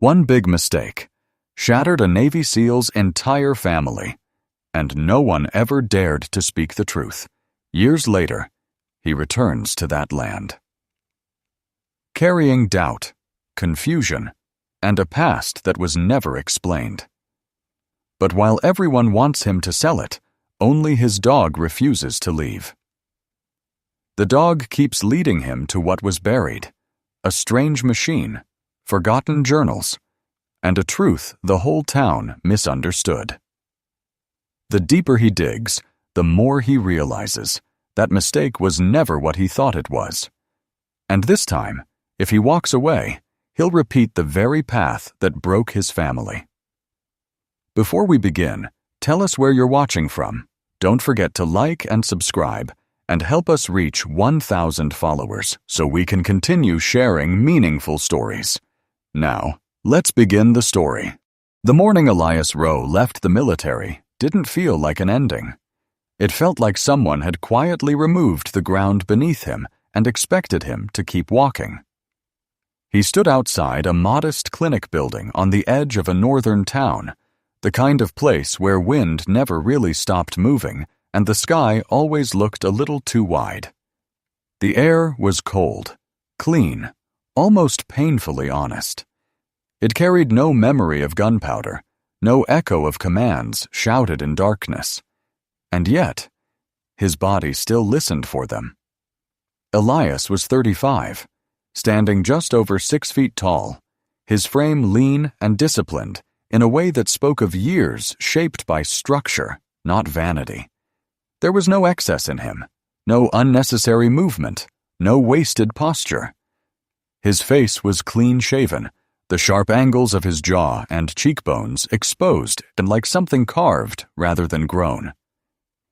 One big mistake shattered a Navy SEAL's entire family, and no one ever dared to speak the truth. Years later, he returns to that land. Carrying doubt, confusion, and a past that was never explained. But while everyone wants him to sell it, only his dog refuses to leave. The dog keeps leading him to what was buried, a strange machine, forgotten journals, and a truth the whole town misunderstood. The deeper he digs, the more he realizes that mistake was never what he thought it was. And this time, if he walks away, he'll repeat the very path that broke his family. Before we begin, tell us where you're watching from. Don't forget to like and subscribe, and help us reach 1,000 followers so we can continue sharing meaningful stories. Now, let's begin the story. The morning Elias Rowe left the military didn't feel like an ending. It felt like someone had quietly removed the ground beneath him and expected him to keep walking. He stood outside a modest clinic building on the edge of a northern town, the kind of place where wind never really stopped moving and the sky always looked a little too wide. The air was cold, clean, almost painfully honest. It carried no memory of gunpowder, no echo of commands shouted in darkness. And yet, his body still listened for them. Elias was 35, standing just over 6 feet tall, his frame lean and disciplined in a way that spoke of years shaped by structure, not vanity. There was no excess in him, no unnecessary movement, no wasted posture. His face was clean-shaven, the sharp angles of his jaw and cheekbones exposed and like something carved rather than grown.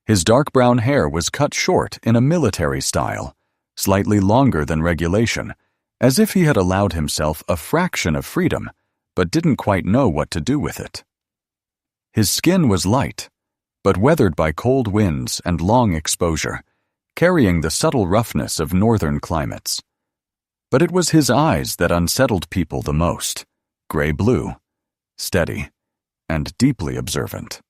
His dark brown hair was cut short in a military style, slightly longer than regulation, as if he had allowed himself a fraction of freedom, but didn't quite know what to do with it. His skin was light, but weathered by cold winds and long exposure, carrying the subtle roughness of northern climates. But it was his eyes that unsettled people the most, gray-blue, steady, and deeply observant.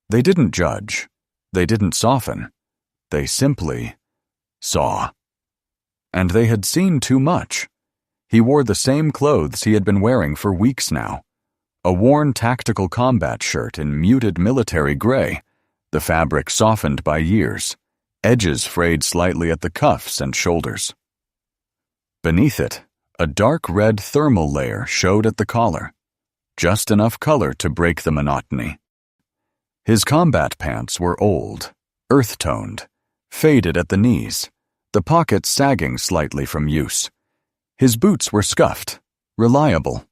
They didn't judge, they didn't soften, they simply saw. And they had seen too much. He wore the same clothes he had been wearing for weeks now, a worn tactical combat shirt in muted military gray, the fabric softened by years, edges frayed slightly at the cuffs and shoulders. Beneath it, a dark red thermal layer showed at the collar, just enough color to break the monotony. His combat pants were old, earth-toned, faded at the knees, the pockets sagging slightly from use. His boots were scuffed, reliable.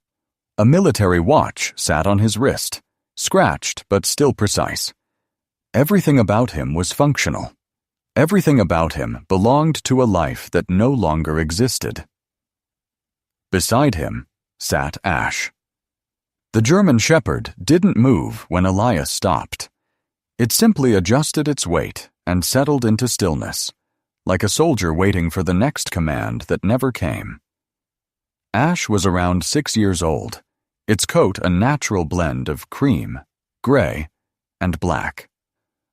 A military watch sat on his wrist, scratched but still precise. Everything about him was functional. Everything about him belonged to a life that no longer existed. Beside him sat Ash. The German Shepherd didn't move when Elias stopped. It simply adjusted its weight and settled into stillness, like a soldier waiting for the next command that never came. Ash was around 6 years old, its coat a natural blend of cream, gray, and black,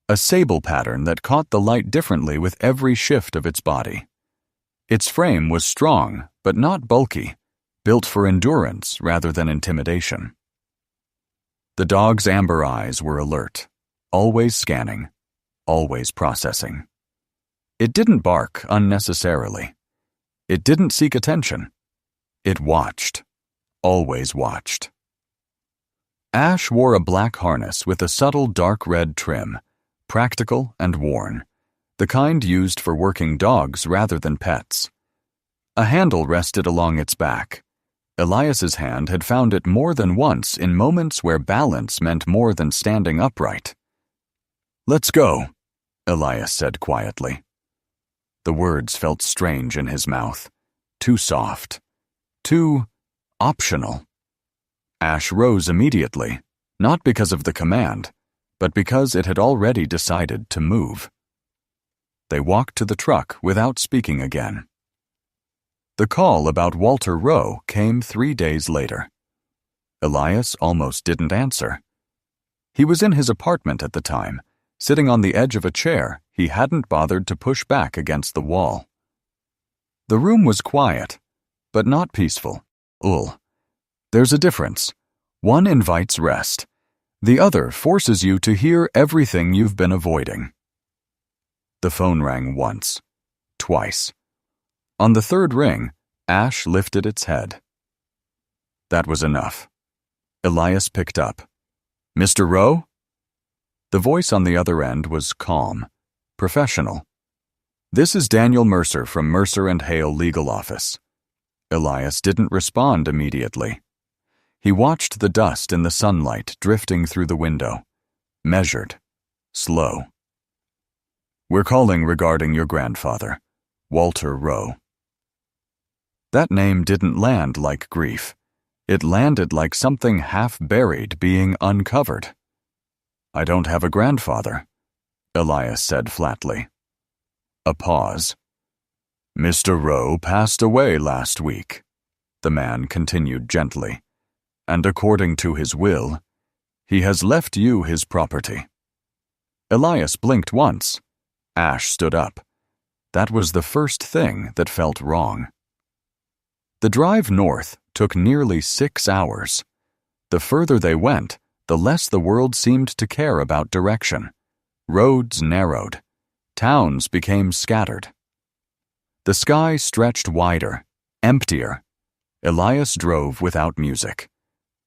a sable pattern that caught the light differently with every shift of its body. Its frame was strong but not bulky, built for endurance rather than intimidation. The dog's amber eyes were alert, always scanning, always processing. It didn't bark unnecessarily. It didn't seek attention. It watched, always watched. Ash wore a black harness with a subtle dark red trim, practical and worn, the kind used for working dogs rather than pets. A handle rested along its back. Elias's hand had found it more than once in moments where balance meant more than standing upright. "Let's go," Elias said quietly. The words felt strange in his mouth, too soft, too optional. Ash rose immediately, not because of the command, but because it had already decided to move. They walked to the truck without speaking again. The call about Walter Rowe came 3 days later. Elias almost didn't answer. He was in his apartment at the time, sitting on the edge of a chair he hadn't bothered to push back against the wall. The room was quiet, but not peaceful. There's a difference. One invites rest. The other forces you to hear everything you've been avoiding. The phone rang once, twice. On the third ring, Ash lifted its head. That was enough. Elias picked up. "Mr. Rowe?" The voice on the other end was calm, professional. "This is Daniel Mercer from Mercer and Hale Legal Office." Elias didn't respond immediately. He watched the dust in the sunlight drifting through the window, measured, slow. "We're calling regarding your grandfather, Walter Rowe." That name didn't land like grief. It landed like something half-buried being uncovered. "I don't have a grandfather," Elias said flatly. A pause. "Mr. Rowe passed away last week," the man continued gently, "and according to his will, he has left you his property." Elias blinked once. Ash stood up. That was the first thing that felt wrong. The drive north took nearly 6 hours. The further they went, the less the world seemed to care about direction. Roads narrowed. Towns became scattered. The sky stretched wider, emptier. Elias drove without music,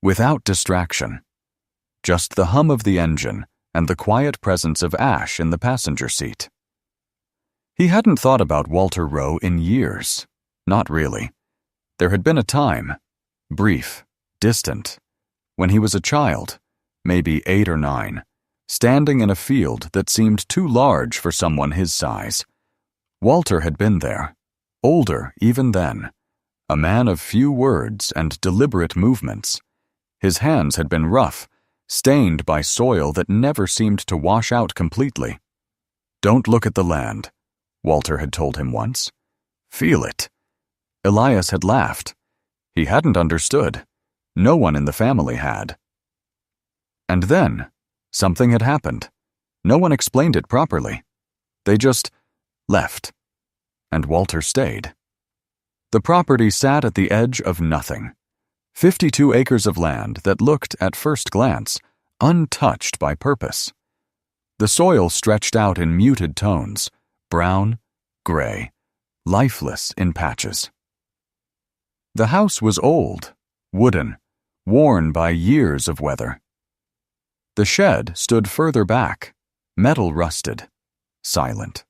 without distraction. Just the hum of the engine and the quiet presence of Ash in the passenger seat. He hadn't thought about Walter Rowe in years. Not really. There had been a time, brief, distant, when he was a child, maybe 8 or 9, standing in a field that seemed too large for someone his size. Walter had been there, older even then, a man of few words and deliberate movements. His hands had been rough, stained by soil that never seemed to wash out completely. "Don't look at the land," Walter had told him once. "Feel it." Elias had laughed. He hadn't understood. No one in the family had. And then, something had happened. No one explained it properly. They just left. And Walter stayed. The property sat at the edge of nothing. 52 acres of land that looked, at first glance, untouched by purpose. The soil stretched out in muted tones, brown, gray, lifeless in patches. The house was old, wooden, worn by years of weather. The shed stood further back, metal rusted, silent.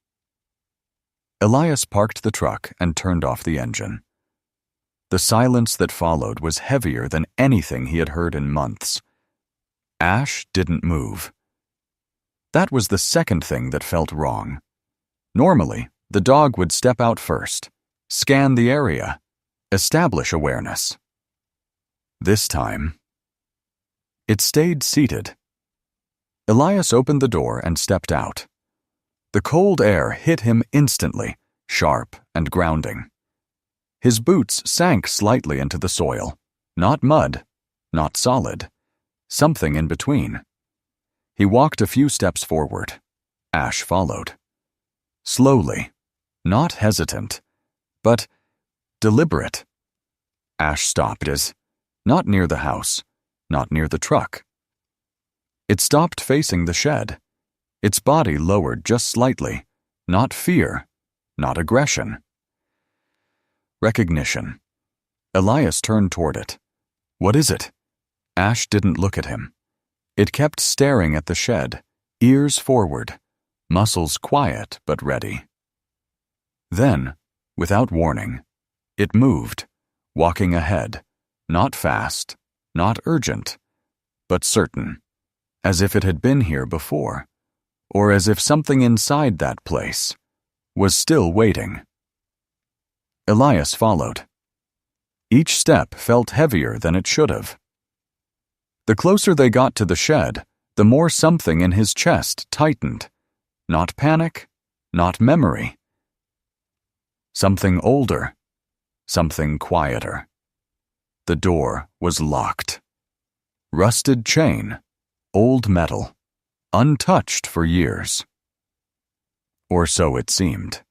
Elias parked the truck and turned off the engine. The silence that followed was heavier than anything he had heard in months. Ash didn't move. That was the second thing that felt wrong. Normally, the dog would step out first, scan the area, establish awareness. This time, it stayed seated. Elias opened the door and stepped out. The cold air hit him instantly, sharp and grounding. His boots sank slightly into the soil. Not mud, not solid. Something in between. He walked a few steps forward. Ash followed. Slowly, not hesitant, but deliberate. Ash stopped not near the house, not near the truck. It stopped facing the shed. Its body lowered just slightly. Not fear, not aggression. Recognition. Elias turned toward it. "What is it?" Ash didn't look at him. It kept staring at the shed, ears forward, muscles quiet but ready. Then, without warning, it moved, walking ahead, not fast, not urgent, but certain, as if it had been here before, or as if something inside that place was still waiting. Elias followed. Each step felt heavier than it should have. The closer they got to the shed, the more something in his chest tightened. Not panic, not memory. Something older, something quieter. The door was locked. Rusted chain, old metal, untouched for years. Or so it seemed.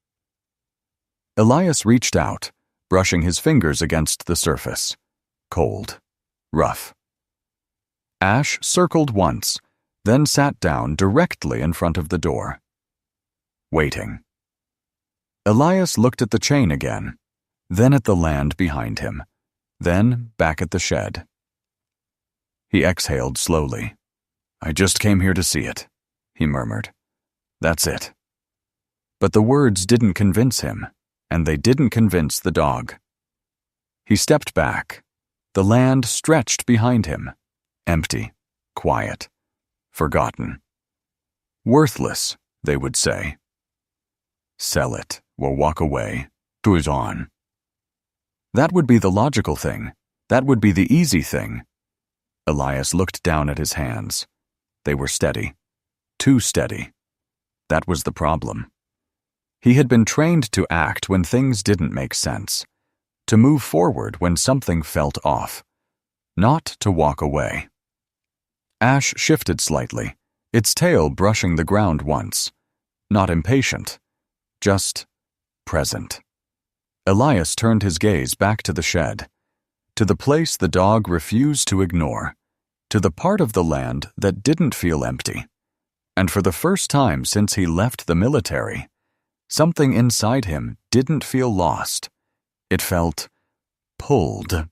Elias reached out, brushing his fingers against the surface. Cold, rough. Ash circled once, then sat down directly in front of the door. Waiting. Elias looked at the chain again, then at the land behind him, then back at the shed. He exhaled slowly. "I just came here to see it," he murmured. "That's it." But the words didn't convince him, and they didn't convince the dog. He stepped back. The land stretched behind him, empty, quiet, forgotten. Worthless, they would say. Sell it or walk away. To his on. That would be the logical thing. That would be the easy thing. Elias looked down at his hands. They were steady. Too steady. That was the problem. He had been trained to act when things didn't make sense, to move forward when something felt off, not to walk away. Ash shifted slightly, its tail brushing the ground once. Not impatient, just present. Elias turned his gaze back to the shed, to the place the dog refused to ignore, to the part of the land that didn't feel empty. And for the first time since he left the military, something inside him didn't feel lost. It felt pulled.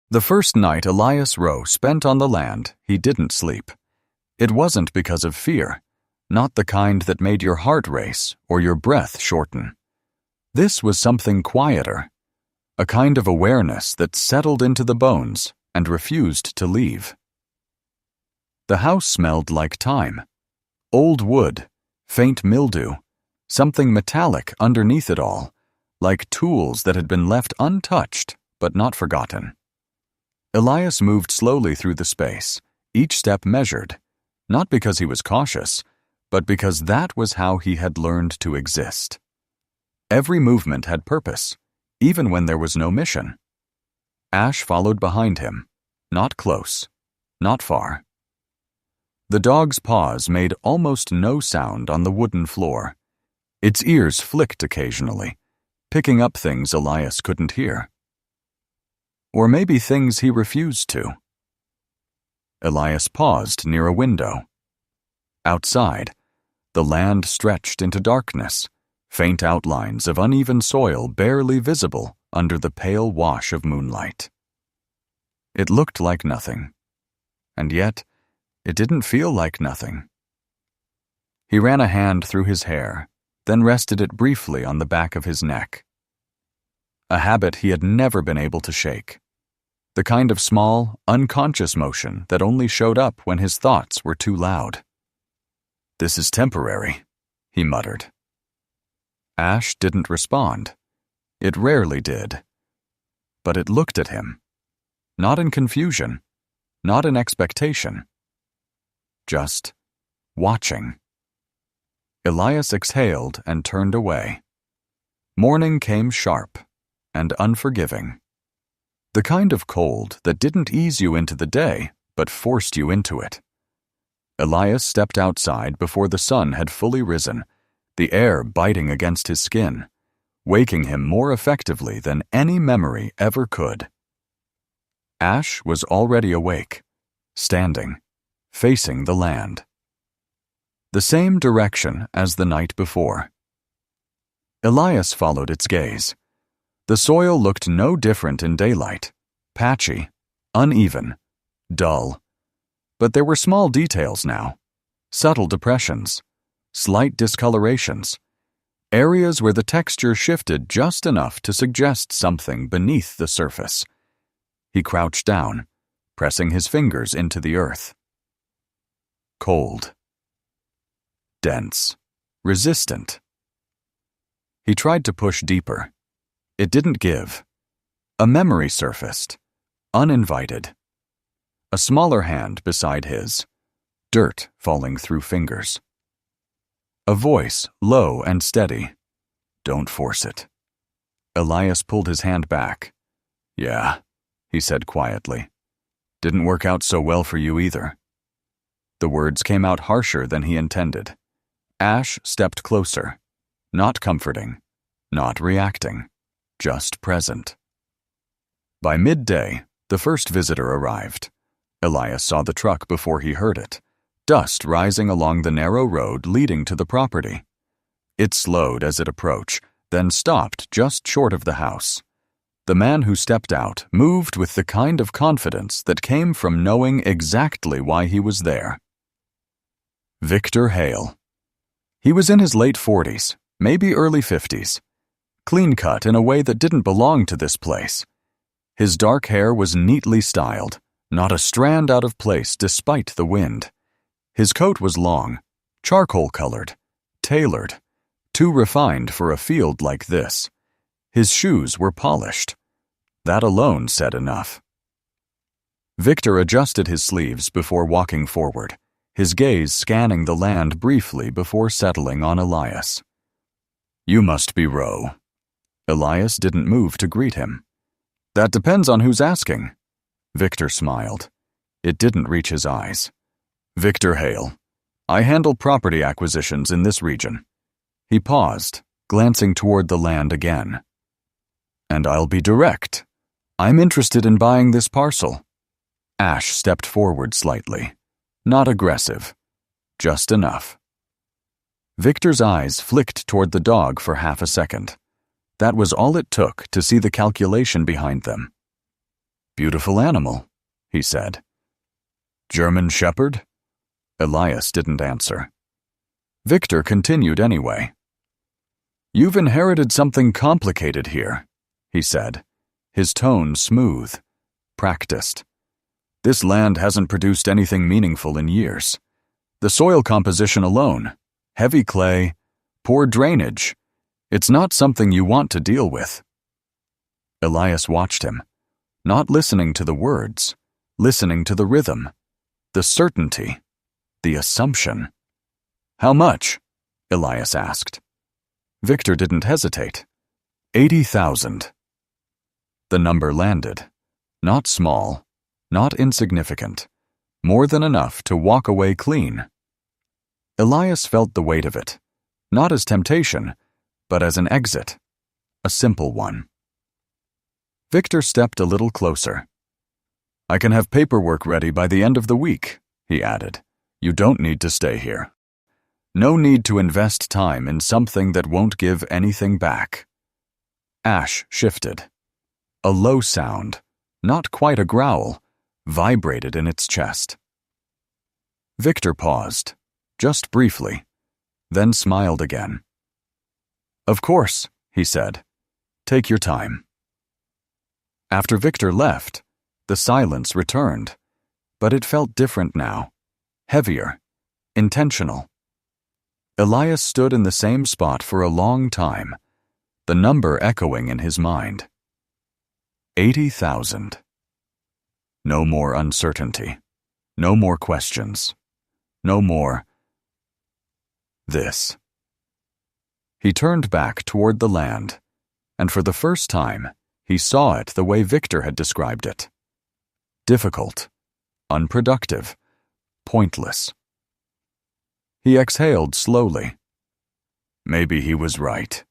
The first night Elias Rowe spent on the land, he didn't sleep. It wasn't because of fear, not the kind that made your heart race or your breath shorten. This was something quieter, a kind of awareness that settled into the bones and refused to leave. The house smelled like time. Old wood, faint mildew, something metallic underneath it all, like tools that had been left untouched but not forgotten. Elias moved slowly through the space, each step measured, not because he was cautious, but because that was how he had learned to exist. Every movement had purpose, even when there was no mission. Ash followed behind him, not close, not far. The dog's paws made almost no sound on the wooden floor. Its ears flicked occasionally, picking up things Elias couldn't hear. Or maybe things he refused to. Elias paused near a window. Outside, the land stretched into darkness, faint outlines of uneven soil barely visible under the pale wash of moonlight. It looked like nothing, and yet it didn't feel like nothing. He ran a hand through his hair, then rested it briefly on the back of his neck. A habit he had never been able to shake. The kind of small, unconscious motion that only showed up when his thoughts were too loud. "This is temporary," he muttered. Ash didn't respond. It rarely did. But it looked at him. Not in confusion, not in expectation. Just watching. Elias exhaled and turned away. Morning came sharp and unforgiving. The kind of cold that didn't ease you into the day, but forced you into it. Elias stepped outside before the sun had fully risen, the air biting against his skin, waking him more effectively than any memory ever could. Ash was already awake, standing, facing the land. The same direction as the night before. Elias followed its gaze. The soil looked no different in daylight, patchy, uneven, dull. But there were small details now, subtle depressions, slight discolorations, areas where the texture shifted just enough to suggest something beneath the surface. He crouched down, pressing his fingers into the earth. Cold. Dense. Resistant. He tried to push deeper. It didn't give. A memory surfaced, uninvited. A smaller hand beside his, dirt falling through fingers. A voice, low and steady. "Don't force it." Elias pulled his hand back. Yeah, he said quietly. Didn't work out so well for you either. The words came out harsher than he intended. Ash stepped closer, not comforting, not reacting, just present. By midday, the first visitor arrived. Elias saw the truck before he heard it, dust rising along the narrow road leading to the property. It slowed as it approached, then stopped just short of the house. The man who stepped out moved with the kind of confidence that came from knowing exactly why he was there. Victor Hale. He was in his late 40s, maybe early 50s. Clean-cut in a way that didn't belong to this place. His dark hair was neatly styled, not a strand out of place despite the wind. His coat was long, charcoal-colored, tailored, too refined for a field like this. His shoes were polished. That alone said enough. Victor adjusted his sleeves before walking forward, his gaze scanning the land briefly before settling on Elias. You must be Roe. Elias didn't move to greet him. That depends on who's asking. Victor smiled. It didn't reach his eyes. Victor Hale. I handle property acquisitions in this region. He paused, glancing toward the land again. And I'll be direct. I'm interested in buying this parcel. Ash stepped forward slightly. Not aggressive. Just enough. Victor's eyes flicked toward the dog for half a second. That was all it took to see the calculation behind them. Beautiful animal, he said. German Shepherd? Elias didn't answer. Victor continued anyway. You've inherited something complicated here, he said, his tone smooth, practiced. This land hasn't produced anything meaningful in years. The soil composition alone, heavy clay, poor drainage, it's not something you want to deal with. Elias watched him, not listening to the words, listening to the rhythm, the certainty, the assumption. How much? Elias asked. Victor didn't hesitate. 80,000. The number landed. Not small, not insignificant, more than enough to walk away clean. Elias felt the weight of it, not as temptation, but as an exit, a simple one. Victor stepped a little closer. I can have paperwork ready by the end of the week, he added. You don't need to stay here. No need to invest time in something that won't give anything back. Ash shifted. A low sound, not quite a growl, vibrated in its chest. Victor paused, just briefly, then smiled again. Of course, he said. Take your time. After Victor left, the silence returned, but it felt different now, heavier, intentional. Elias stood in the same spot for a long time, the number echoing in his mind. 80,000. No more uncertainty, no more questions, no more this. He turned back toward the land, and for the first time, he saw it the way Victor had described it. Difficult, unproductive, pointless. He exhaled slowly. Maybe he was right,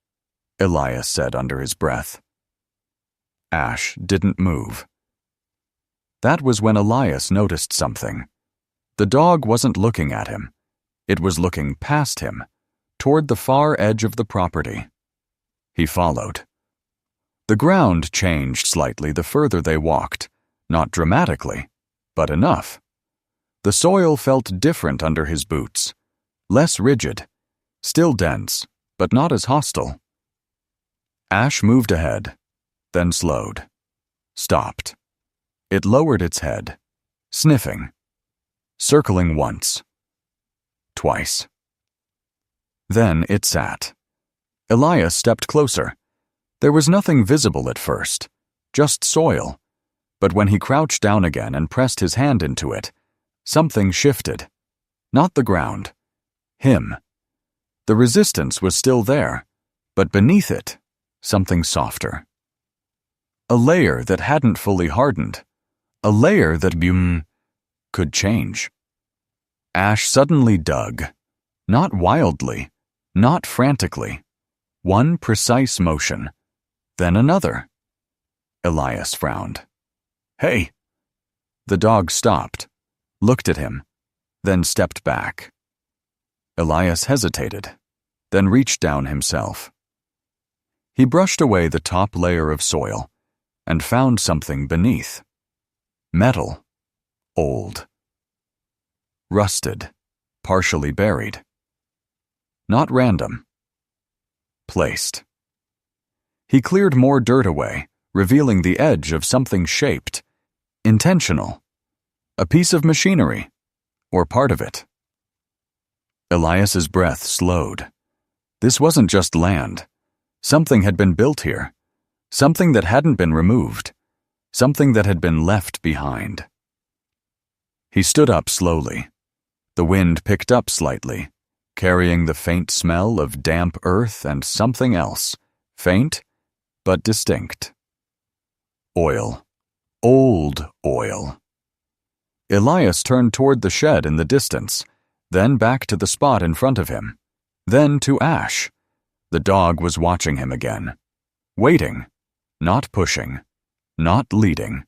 Elias said under his breath. Ash didn't move. That was when Elias noticed something. The dog wasn't looking at him. It was looking past him, toward the far edge of the property. He followed. The ground changed slightly the further they walked, not dramatically, but enough. The soil felt different under his boots, less rigid, still dense, but not as hostile. Ash moved ahead, then slowed, stopped. It lowered its head, sniffing, circling once, twice. Then it sat. Elias stepped closer. There was nothing visible at first, just soil. But when he crouched down again and pressed his hand into it, something shifted. Not the ground. Him. The resistance was still there, but beneath it, something softer. A layer that hadn't fully hardened. A layer that could change. Ash suddenly dug. Not wildly, not frantically. One precise motion, then another. Elias frowned. "Hey!" The dog stopped, looked at him, then stepped back. Elias hesitated, then reached down himself. He brushed away the top layer of soil and found something beneath. Metal. Old. Rusted. Partially buried. Not random. Placed. He cleared more dirt away, revealing the edge of something shaped. Intentional. A piece of machinery. Or part of it. Elias's breath slowed. This wasn't just land. Something had been built here. Something that hadn't been removed. Something that had been left behind. He stood up slowly. The wind picked up slightly, carrying the faint smell of damp earth and something else, faint but distinct. Oil. Old oil. Elias turned toward the shed in the distance, then back to the spot in front of him, then to Ash. The dog was watching him again. Waiting. Not pushing. Not leading.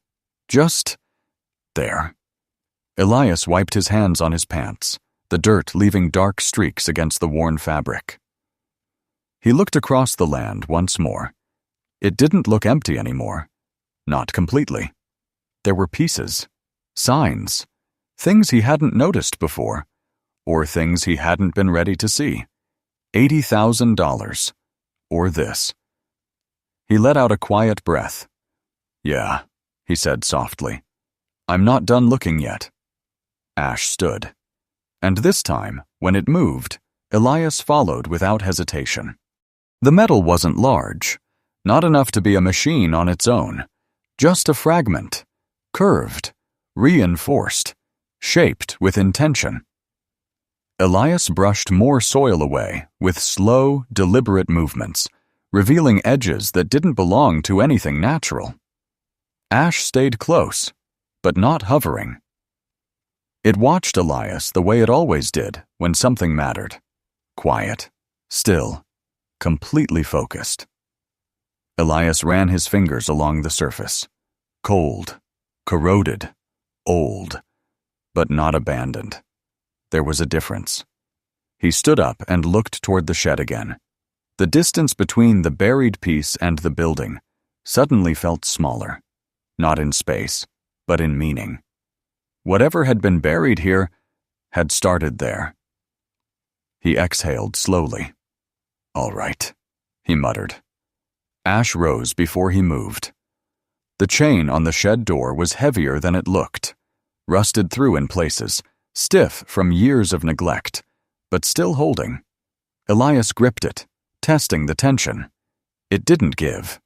Just there. Elias wiped his hands on his pants, the dirt leaving dark streaks against the worn fabric. He looked across the land once more. It didn't look empty anymore. Not completely. There were pieces, signs, things he hadn't noticed before, or things he hadn't been ready to see. $80,000. Or this. He let out a quiet breath. "Yeah," he said softly. "I'm not done looking yet." Ash stood. And this time, when it moved, Elias followed without hesitation. The metal wasn't large, not enough to be a machine on its own, just a fragment, curved, reinforced, shaped with intention. Elias brushed more soil away with slow, deliberate movements, revealing edges that didn't belong to anything natural. Ash stayed close, but not hovering. It watched Elias the way it always did when something mattered. Quiet, still, completely focused. Elias ran his fingers along the surface. Cold, corroded, old, but not abandoned. There was a difference. He stood up and looked toward the shed again. The distance between the buried piece and the building suddenly felt smaller, not in space, but in meaning. Whatever had been buried here had started there. He exhaled slowly. "All right," he muttered. Ash rose before he moved. The chain on the shed door was heavier than it looked, rusted through in places, stiff from years of neglect, but still holding. Elias gripped it, testing the tension. It didn't give.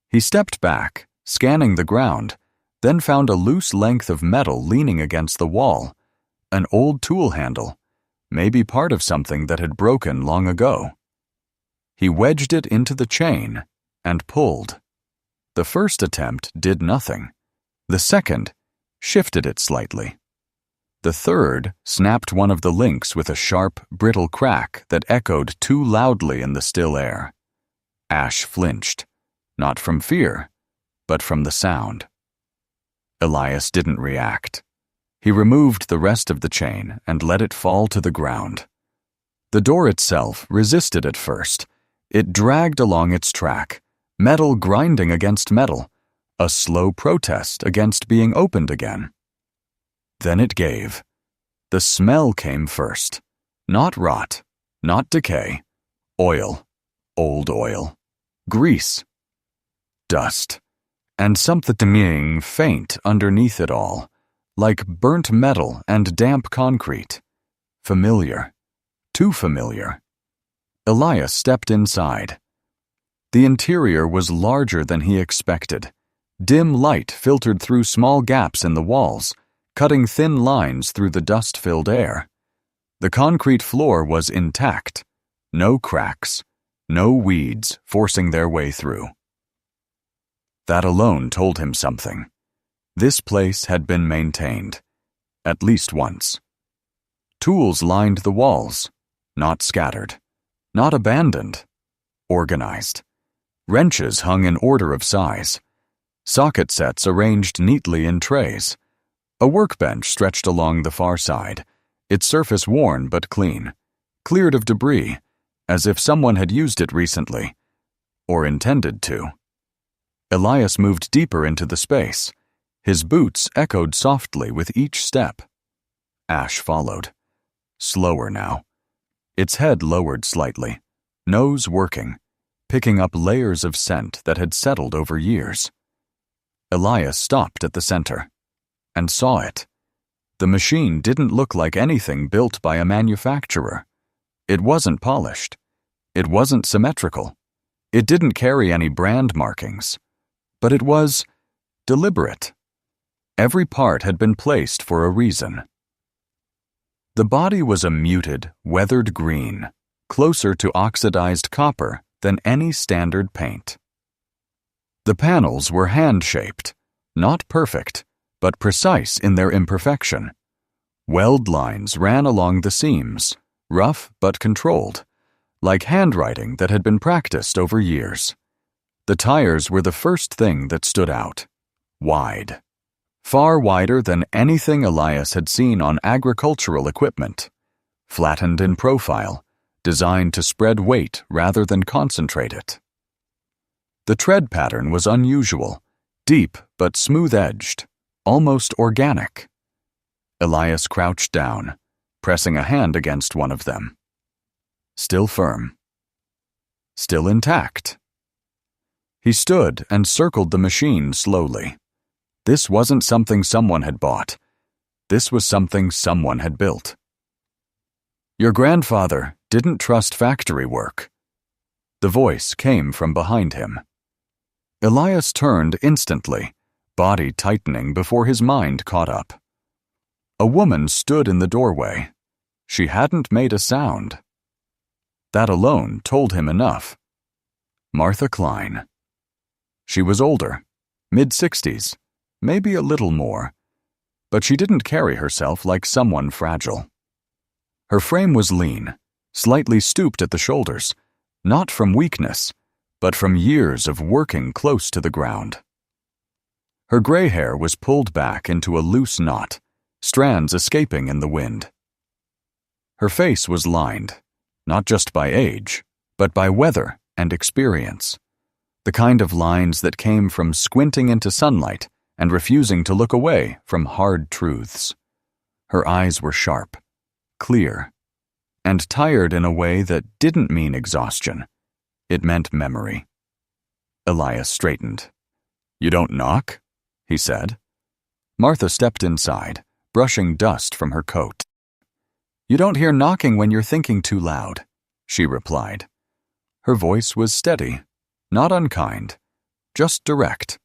He stepped back, scanning the ground, then found a loose length of metal leaning against the wall, an old tool handle, maybe part of something that had broken long ago. He wedged it into the chain and pulled. The first attempt did nothing. The second shifted it slightly. The third snapped one of the links with a sharp, brittle crack that echoed too loudly in the still air. Ash flinched, not from fear, but from the sound. Elias didn't react. He removed the rest of the chain and let it fall to the ground. The door itself resisted at first. It dragged along its track, metal grinding against metal, a slow protest against being opened again. Then it gave. The smell came first. Not rot, not decay. Oil, old oil, grease, dust, and something faint underneath it all, like burnt metal and damp concrete. Familiar, too familiar. Elias stepped inside. The interior was larger than he expected. Dim light filtered through small gaps in the walls, cutting thin lines through the dust-filled air. The concrete floor was intact. No cracks, no weeds forcing their way through. That alone told him something. This place had been maintained, at least once. Tools lined the walls, not scattered, not abandoned, organized. Wrenches hung in order of size. Socket sets arranged neatly in trays. A workbench stretched along the far side, its surface worn but clean, cleared of debris, as if someone had used it recently, or intended to. Elias moved deeper into the space. His boots echoed softly with each step. Ash followed. Slower now. Its head lowered slightly, nose working, picking up layers of scent that had settled over years. Elias stopped at the center and saw it. The machine didn't look like anything built by a manufacturer. It wasn't polished. It wasn't symmetrical. It didn't carry any brand markings. But it was deliberate. Every part had been placed for a reason. The body was a muted, weathered green, closer to oxidized copper than any standard paint. The panels were hand-shaped, not perfect, but precise in their imperfection. Weld lines ran along the seams, rough but controlled, like handwriting that had been practiced over years. The tires were the first thing that stood out. Wide. Far wider than anything Elias had seen on agricultural equipment. Flattened in profile, designed to spread weight rather than concentrate it. The tread pattern was unusual, deep but smooth-edged, almost organic. Elias crouched down, pressing a hand against one of them. Still firm. Still intact. He stood and circled the machine slowly. This wasn't something someone had bought. This was something someone had built. Your grandfather didn't trust factory work. The voice came from behind him. Elias turned instantly, body tightening before his mind caught up. A woman stood in the doorway. She hadn't made a sound. That alone told him enough. Martha Klein. She was older, mid-60s, maybe a little more, but she didn't carry herself like someone fragile. Her frame was lean, slightly stooped at the shoulders, not from weakness, but from years of working close to the ground. Her gray hair was pulled back into a loose knot, strands escaping in the wind. Her face was lined, not just by age, but by weather and experience, the kind of lines that came from squinting into sunlight and refusing to look away from hard truths. Her eyes were sharp, clear, and tired in a way that didn't mean exhaustion. It meant memory. Elias straightened. You don't knock? He said. Martha stepped inside, brushing dust from her coat. You don't hear knocking when you're thinking too loud, she replied. Her voice was steady, not unkind, just direct.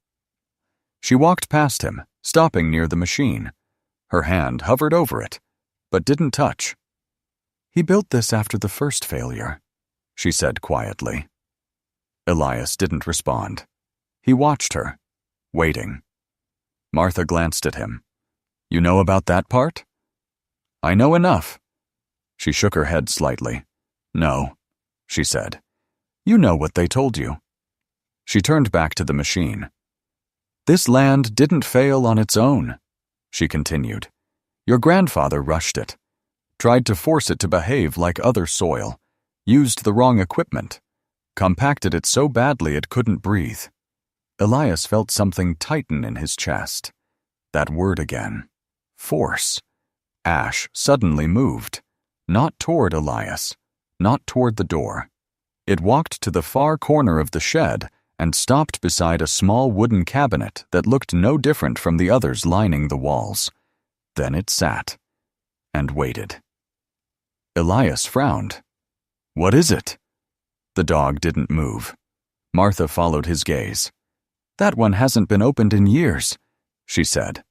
She walked past him, stopping near the machine. Her hand hovered over it, but didn't touch. He built this after the first failure, she said quietly. Elias didn't respond. He watched her, waiting. Martha glanced at him. You know about that part? I know enough. She shook her head slightly. No, she said. You know what they told you. She turned back to the machine. This land didn't fail on its own, she continued. Your grandfather rushed it, tried to force it to behave like other soil, used the wrong equipment, compacted it so badly it couldn't breathe. Elias felt something tighten in his chest. That word again. Force. Ash suddenly moved, not toward Elias, not toward the door. It walked to the far corner of the shed and stopped beside a small wooden cabinet that looked no different from the others lining the walls. Then it sat and waited. Elias frowned. What is it? The dog didn't move. Martha followed his gaze. That one hasn't been opened in years, she said.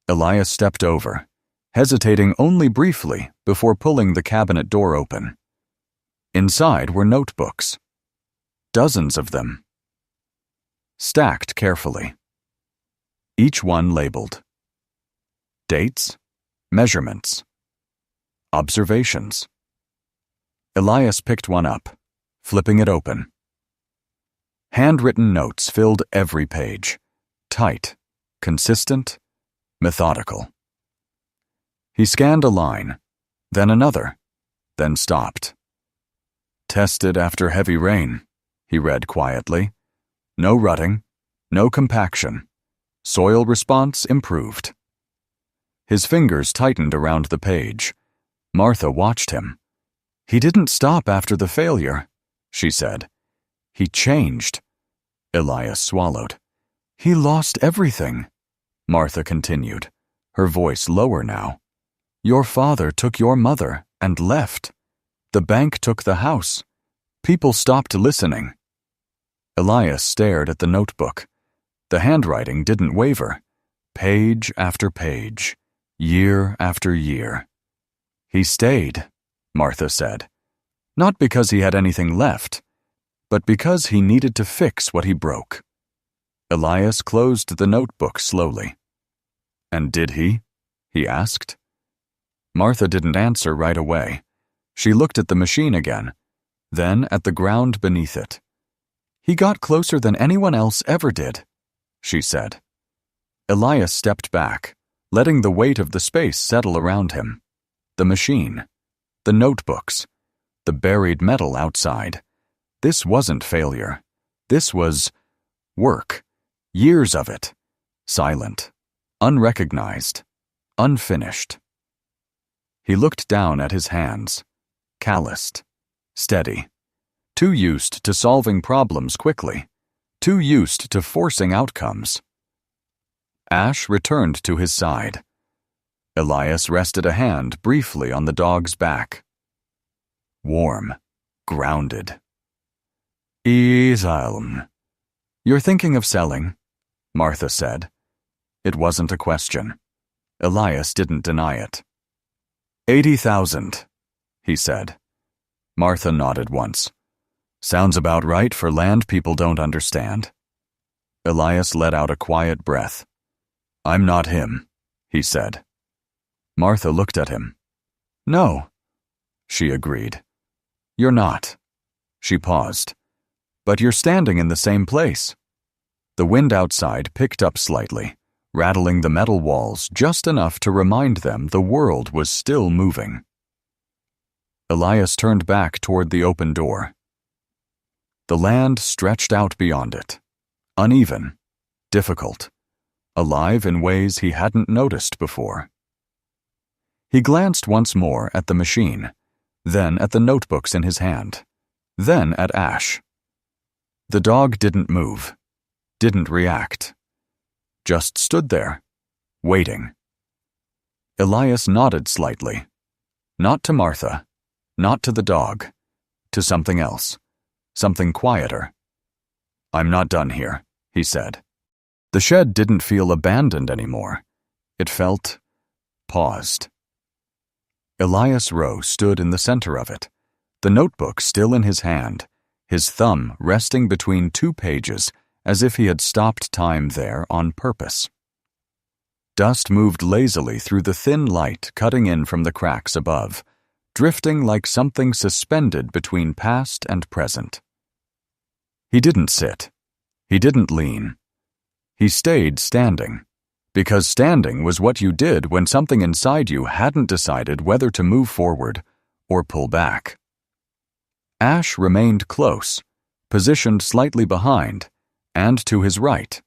Elias stepped over, hesitating only briefly before pulling the cabinet door open. Inside were notebooks. Dozens of them. Stacked carefully. Each one labeled. Dates, measurements, observations. Elias picked one up, flipping it open. Handwritten notes filled every page, tight, consistent, methodical. He scanned a line, then another, then stopped. Tested after heavy rain, he read quietly. No rutting, no compaction. Soil response improved. His fingers tightened around the page. Martha watched him. He didn't stop after the failure, she said. He changed. Elias swallowed. He lost everything, Martha continued, her voice lower now. Your father took your mother and left. The bank took the house. People stopped listening. Elias stared at the notebook. The handwriting didn't waver. Page after page, year after year. He stayed, Martha said. Not because he had anything left, but because he needed to fix what he broke. Elias closed the notebook slowly. And did he? He asked. Martha didn't answer right away. She looked at the machine again, then at the ground beneath it. He got closer than anyone else ever did, she said. Elias stepped back, letting the weight of the space settle around him. The machine, the notebooks, the buried metal outside. This wasn't failure. This was work. Years of it. Silent, unrecognized, unfinished. He looked down at his hands, calloused, steady, too used to solving problems quickly, too used to forcing outcomes. Ash returned to his side. Elias rested a hand briefly on the dog's back. Warm, grounded. Isalm. You're thinking of selling, Martha said. It wasn't a question. Elias didn't deny it. 80,000, he said. Martha nodded once. Sounds about right for land people don't understand. Elias let out a quiet breath. I'm not him, he said. Martha looked at him. No, she agreed. You're not. She paused. But you're standing in the same place. The wind outside picked up slightly, rattling the metal walls just enough to remind them the world was still moving. Elias turned back toward the open door. The land stretched out beyond it, uneven, difficult, alive in ways he hadn't noticed before. He glanced once more at the machine, then at the notebooks in his hand, then at Ash. The dog didn't move, didn't react, just stood there, waiting. Elias nodded slightly, not to Martha, not to the dog, to something else, something quieter. I'm not done here, he said. The shed didn't feel abandoned anymore. It felt paused. Elias Rowe stood in the center of it, the notebook still in his hand, his thumb resting between two pages as if he had stopped time there on purpose. Dust moved lazily through the thin light cutting in from the cracks above, drifting like something suspended between past and present. He didn't sit. He didn't lean. He stayed standing, because standing was what you did when something inside you hadn't decided whether to move forward or pull back. Ash remained close, positioned slightly behind, and to his right,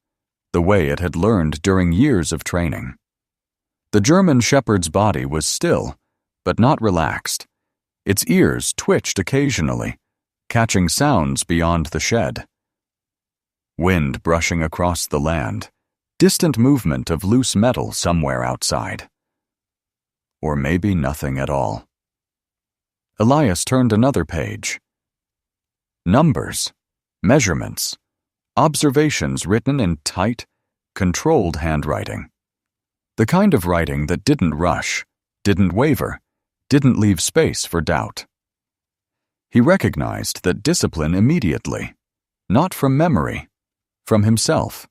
the way it had learned during years of training. The German shepherd's body was still, but not relaxed. Its ears twitched occasionally, catching sounds beyond the shed. Wind brushing across the land, distant movement of loose metal somewhere outside. Or maybe nothing at all. Elias turned another page. Numbers, measurements, observations written in tight, controlled handwriting. The kind of writing that didn't rush, didn't waver, didn't leave space for doubt. He recognized that discipline immediately, not from memory, from himself.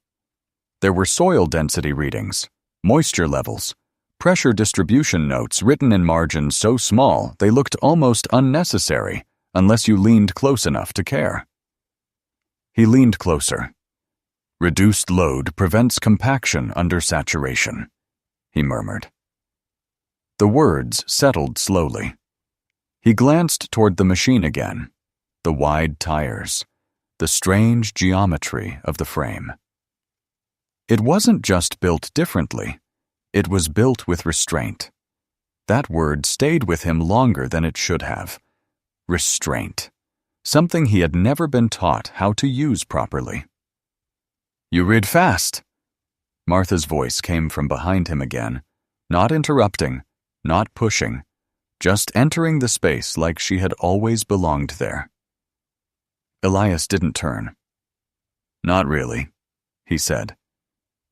There were soil density readings, moisture levels, pressure distribution notes written in margins so small they looked almost unnecessary unless you leaned close enough to care. He leaned closer. "Reduced load prevents compaction under saturation," he murmured. The words settled slowly. He glanced toward the machine again, the wide tires, the strange geometry of the frame. It wasn't just built differently, it was built with restraint. That word stayed with him longer than it should have. Restraint. Something he had never been taught how to use properly. "You rid fast." Martha's voice came from behind him again, not interrupting, not pushing, just entering the space like she had always belonged there. Elias didn't turn. "Not really," he said.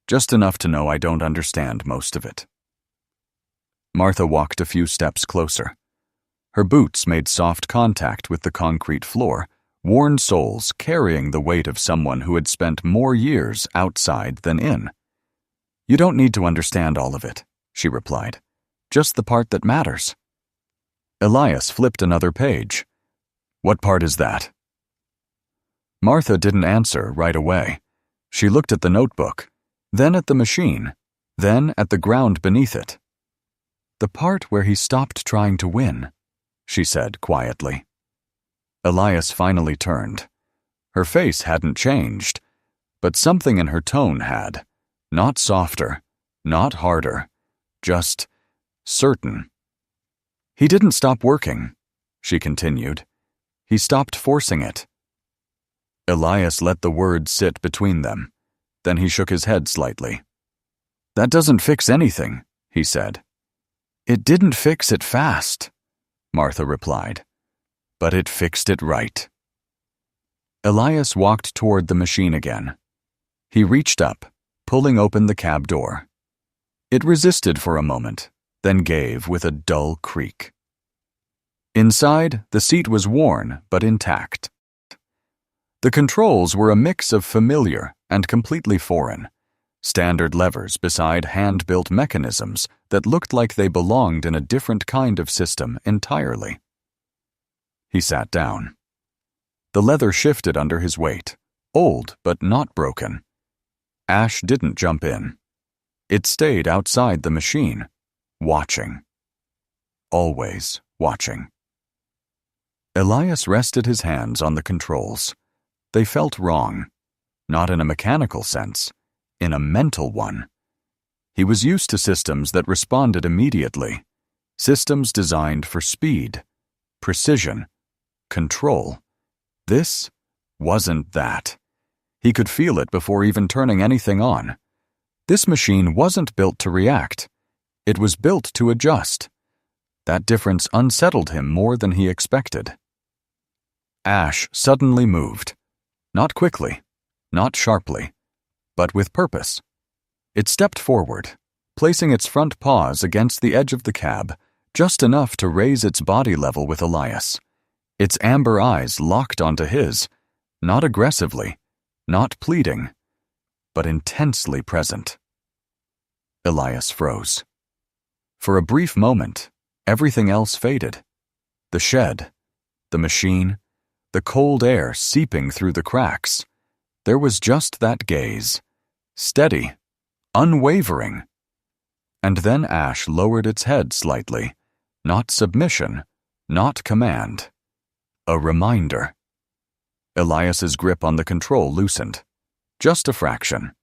"Just enough to know I don't understand most of it." Martha walked a few steps closer. Her boots made soft contact with the concrete floor, worn soles carrying the weight of someone who had spent more years outside than in. "You don't need to understand all of it," she replied. "Just the part that matters." Elias flipped another page. "What part is that?" Martha didn't answer right away. She looked at the notebook, then at the machine, then at the ground beneath it. "The part where he stopped trying to win," she said quietly. Elias finally turned. Her face hadn't changed, but something in her tone had. Not softer, not harder, just certain. "He didn't stop working," she continued. "He stopped forcing it." Elias let the words sit between them. Then he shook his head slightly. "That doesn't fix anything," he said. "It didn't fix it fast," Martha replied. "But it fixed it right." Elias walked toward the machine again. He reached up, pulling open the cab door. It resisted for a moment, then gave with a dull creak. Inside, the seat was worn but intact. The controls were a mix of familiar and completely foreign, standard levers beside hand-built mechanisms that looked like they belonged in a different kind of system entirely. He sat down. The leather shifted under his weight, old but not broken. Ash didn't jump in. It stayed outside the machine, watching. Always watching. Elias rested his hands on the controls. They felt wrong, not in a mechanical sense, in a mental one. He was used to systems that responded immediately, systems designed for speed, precision, control. This wasn't that. He could feel it before even turning anything on. This machine wasn't built to react. It was built to adjust. That difference unsettled him more than he expected. Ash suddenly moved. Not quickly, not sharply, but with purpose. It stepped forward, placing its front paws against the edge of the cab, just enough to raise its body level with Elias. Its amber eyes locked onto his, not aggressively, not pleading, but intensely present. Elias froze. For a brief moment, everything else faded. The shed, the machine, the cold air seeping through the cracks. There was just that gaze, steady, unwavering. And then Ash lowered its head slightly, not submission, not command. A reminder. Elias's grip on the control loosened. Just a fraction,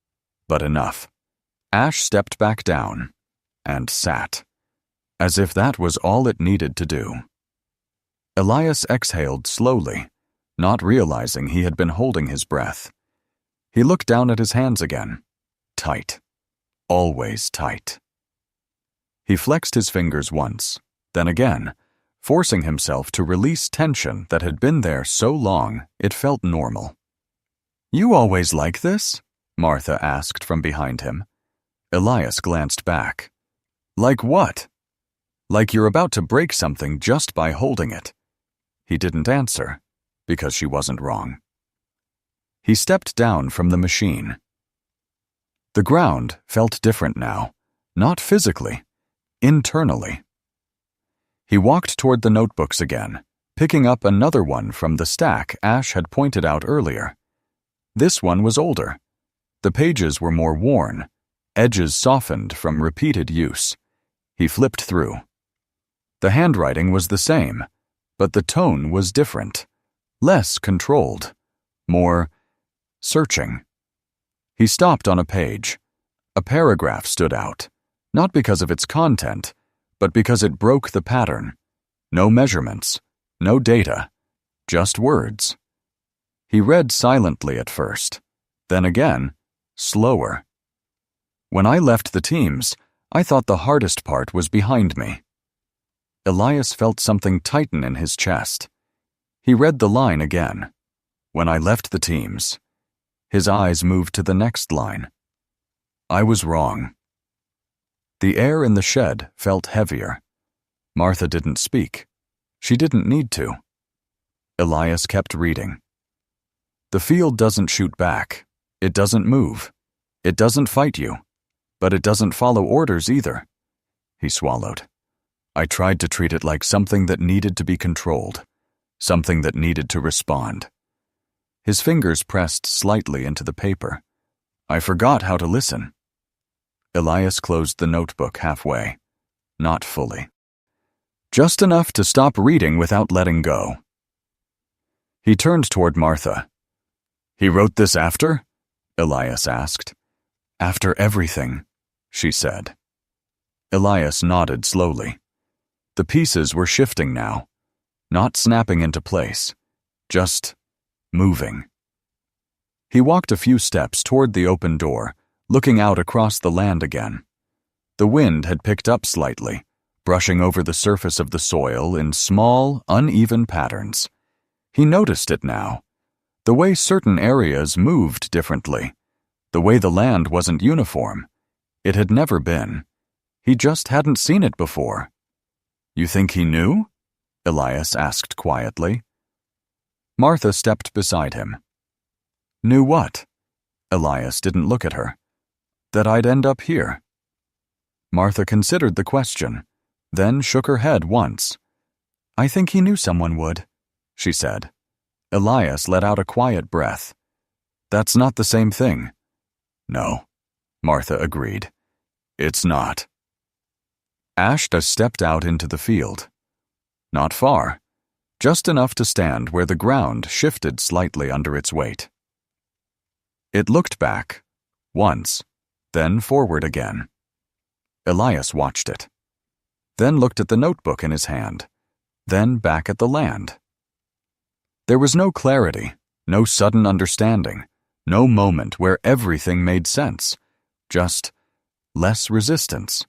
but enough. Ash stepped back down and sat, as if that was all it needed to do. Elias exhaled slowly, not realizing he had been holding his breath. He looked down at his hands again. Tight. Always tight. He flexed his fingers once, then again, forcing himself to release tension that had been there so long it felt normal. "You always like this?" Martha asked from behind him. Elias glanced back. "Like what?" "Like you're about to break something just by holding it." He didn't answer, because she wasn't wrong. He stepped down from the machine. The ground felt different now, not physically, internally. He walked toward the notebooks again, picking up another one from the stack Ash had pointed out earlier. This one was older. The pages were more worn, edges softened from repeated use. He flipped through. The handwriting was the same, but the tone was different, less controlled, more searching. He stopped on a page. A paragraph stood out, not because of its content, but because it broke the pattern. No measurements, no data, just words. He read silently at first, then again, slower. When I left the teams, I thought the hardest part was behind me. Elias felt something tighten in his chest. He read the line again. When I left the teams. His eyes moved to the next line. I was wrong. The air in the shed felt heavier. Martha didn't speak. She didn't need to. Elias kept reading. The field doesn't shoot back. It doesn't move. It doesn't fight you. But it doesn't follow orders either. He swallowed. I tried to treat it like something that needed to be controlled, something that needed to respond. His fingers pressed slightly into the paper. I forgot how to listen. Elias closed the notebook halfway. Not fully. Just enough to stop reading without letting go. He turned toward Martha. He wrote this after? Elias asked. After everything, she said. Elias nodded slowly. The pieces were shifting now, not snapping into place, just moving. He walked a few steps toward the open door, looking out across the land again. The wind had picked up slightly, brushing over the surface of the soil in small, uneven patterns. He noticed it now. The way certain areas moved differently. The way the land wasn't uniform. It had never been. He just hadn't seen it before. You think he knew? Elias asked quietly. Martha stepped beside him. Knew what? Elias didn't look at her. That I'd end up here. Martha considered the question, then shook her head once. I think he knew someone would, she said. Elias let out a quiet breath. That's not the same thing. No, Martha agreed. It's not. Ashta stepped out into the field. Not far, just enough to stand where the ground shifted slightly under its weight. It looked back, once, then forward again. Elias watched it, then looked at the notebook in his hand, then back at the land. There was no clarity, no sudden understanding, no moment where everything made sense, just less resistance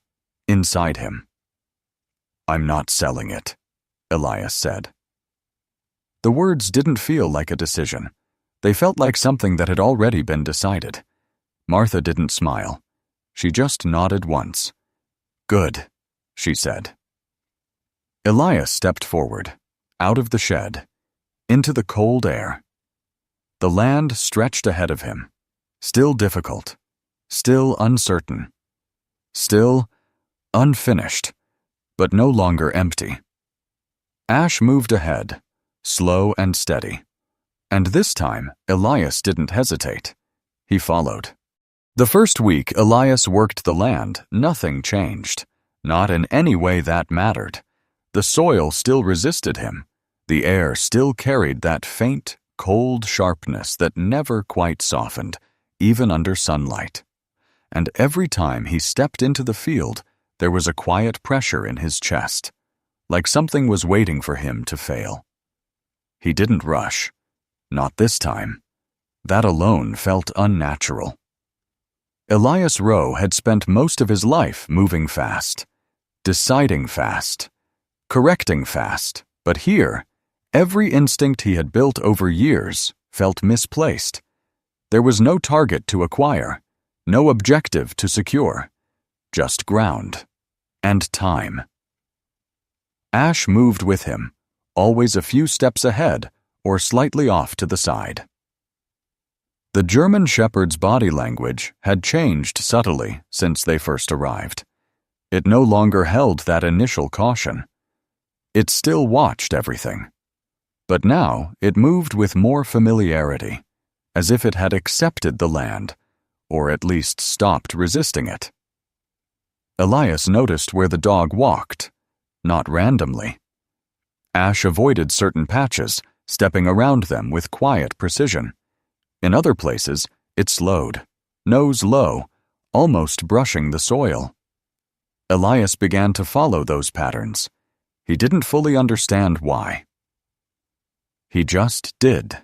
inside him. I'm not selling it, Elias said. The words didn't feel like a decision. They felt like something that had already been decided. Martha didn't smile. She just nodded once. Good, she said. Elias stepped forward, out of the shed, into the cold air. The land stretched ahead of him, still difficult, still uncertain, still unfinished, but no longer empty. Ash moved ahead, slow and steady. And this time, Elias didn't hesitate. He followed. The first week Elias worked the land, nothing changed. Not in any way that mattered. The soil still resisted him. The air still carried that faint, cold sharpness that never quite softened, even under sunlight. And every time he stepped into the field, there was a quiet pressure in his chest, like something was waiting for him to fail. He didn't rush. Not this time. That alone felt unnatural. Elias Rowe had spent most of his life moving fast, deciding fast, correcting fast, but here, every instinct he had built over years felt misplaced. There was no target to acquire, no objective to secure, just ground and time. Ash moved with him, always a few steps ahead or slightly off to the side. The German Shepherd's body language had changed subtly since they first arrived. It no longer held that initial caution. It still watched everything. But now it moved with more familiarity, as if it had accepted the land, or at least stopped resisting it. Elias noticed where the dog walked, not randomly. Ash avoided certain patches, stepping around them with quiet precision. In other places, it slowed, nose low, almost brushing the soil. Elias began to follow those patterns. He didn't fully understand why. He just did.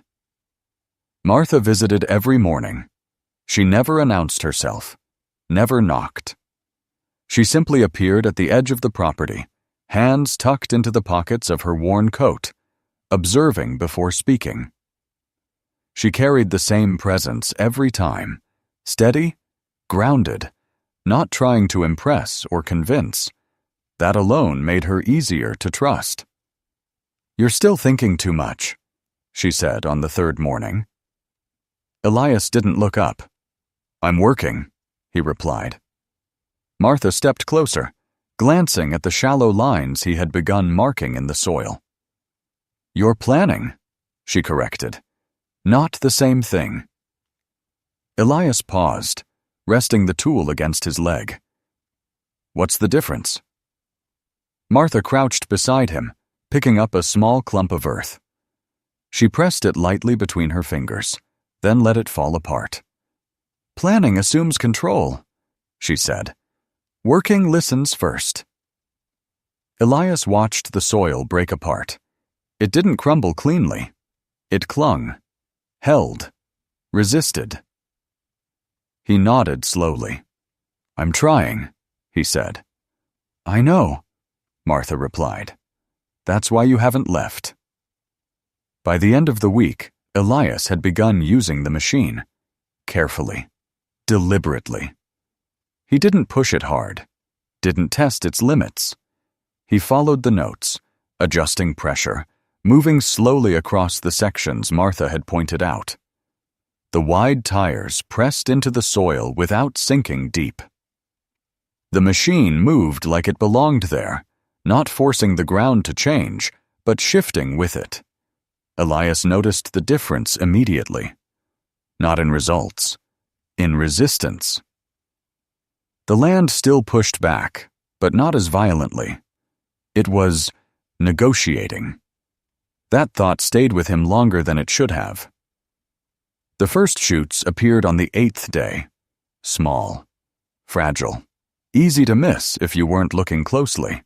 Martha visited every morning. She never announced herself, never knocked. She simply appeared at the edge of the property, hands tucked into the pockets of her worn coat, observing before speaking. She carried the same presence every time, steady, grounded, not trying to impress or convince. That alone made her easier to trust. "You're still thinking too much," she said on the third morning. Elias didn't look up. "I'm working," he replied. Martha stepped closer, glancing at the shallow lines he had begun marking in the soil. "You're planning," she corrected. "Not the same thing." Elias paused, resting the tool against his leg. "What's the difference?" Martha crouched beside him, picking up a small clump of earth. She pressed it lightly between her fingers, then let it fall apart. "Planning assumes control," she said. "Working listens first." Elias watched the soil break apart. It didn't crumble cleanly. It clung, held, resisted. He nodded slowly. "I'm trying," he said. "I know," Martha replied. "That's why you haven't left." By the end of the week, Elias had begun using the machine, carefully, deliberately. He didn't push it hard, didn't test its limits. He followed the notes, adjusting pressure, moving slowly across the sections Martha had pointed out. The wide tires pressed into the soil without sinking deep. The machine moved like it belonged there, not forcing the ground to change, but shifting with it. Elias noticed the difference immediately. Not in results, in resistance. The land still pushed back, but not as violently. It was negotiating. That thought stayed with him longer than it should have. The first shoots appeared on the 8th day, small, fragile, easy to miss if you weren't looking closely.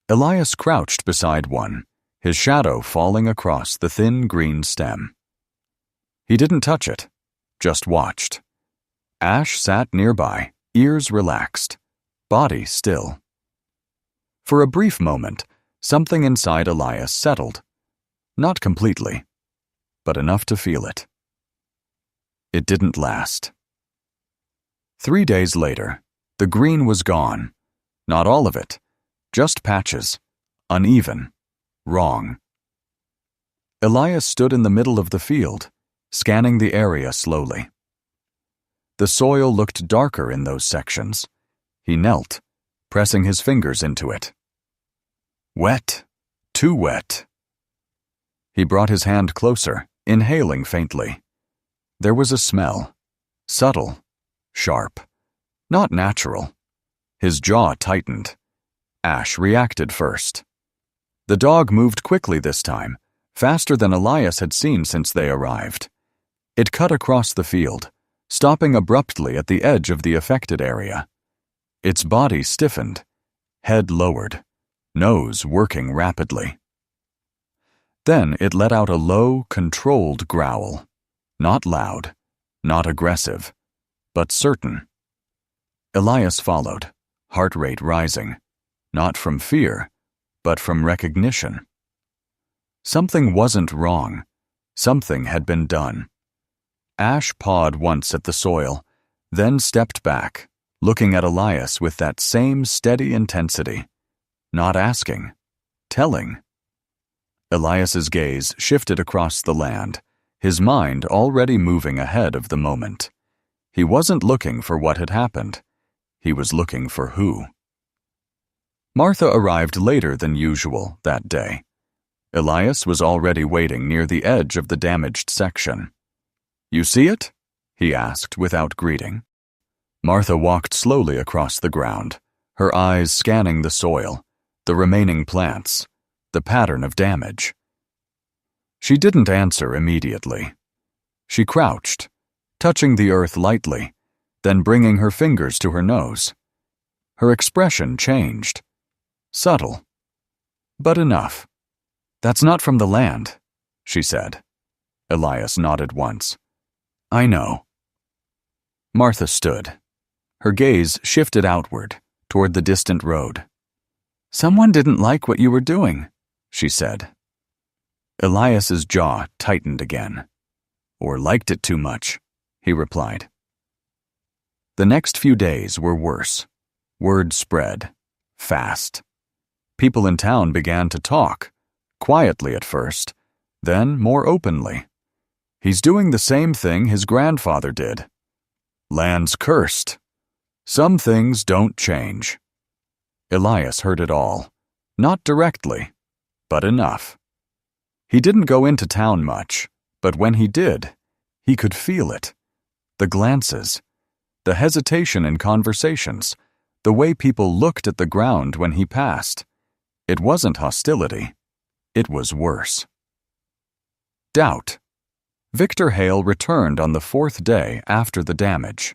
Elias crouched beside one, his shadow falling across the thin green stem. He didn't touch it, just watched. Ash sat nearby, ears relaxed, body still. For a brief moment, something inside Elias settled. Not completely, but enough to feel it. It didn't last. 3 days later, the green was gone. Not all of it, just patches, uneven, wrong. Elias stood in the middle of the field, scanning the area slowly. The soil looked darker in those sections. He knelt, pressing his fingers into it. Wet, too wet. He brought his hand closer, inhaling faintly. There was a smell, subtle, sharp, not natural. His jaw tightened. Ash reacted first. The dog moved quickly this time, faster than Elias had seen since they arrived. It cut across the field, stopping abruptly at the edge of the affected area. Its body stiffened, head lowered, nose working rapidly. Then it let out a low, controlled growl. Not loud, not aggressive, but certain. Elias followed, heart rate rising, not from fear, but from recognition. Something wasn't wrong. Something had been done. Ash pawed once at the soil, then stepped back, looking at Elias with that same steady intensity. Not asking, telling, Elias's gaze shifted across the land, his mind already moving ahead of the moment. He wasn't looking for what had happened. He was looking for who. Martha arrived later than usual that day. Elias was already waiting near the edge of the damaged section. "You see it?" he asked without greeting. Martha walked slowly across the ground, her eyes scanning the soil, the remaining plants, the pattern of damage. She didn't answer immediately. She crouched, touching the earth lightly, then bringing her fingers to her nose. Her expression changed. Subtle, but enough. "That's not from the land," she said. Elias nodded once. "I know." Martha stood. Her gaze shifted outward, toward the distant road. "Someone didn't like what you were doing," she said. Elias's jaw tightened again. "Or liked it too much," he replied. The next few days were worse. Word spread, fast. People in town began to talk, quietly at first, then more openly. "He's doing the same thing his grandfather did. Land's cursed. Some things don't change." Elias heard it all, not directly, but enough. He didn't go into town much, but when he did, he could feel it. The glances, the hesitation in conversations, the way people looked at the ground when he passed. It wasn't hostility. It was worse. Doubt. Victor Hale returned on the 4th day after the damage.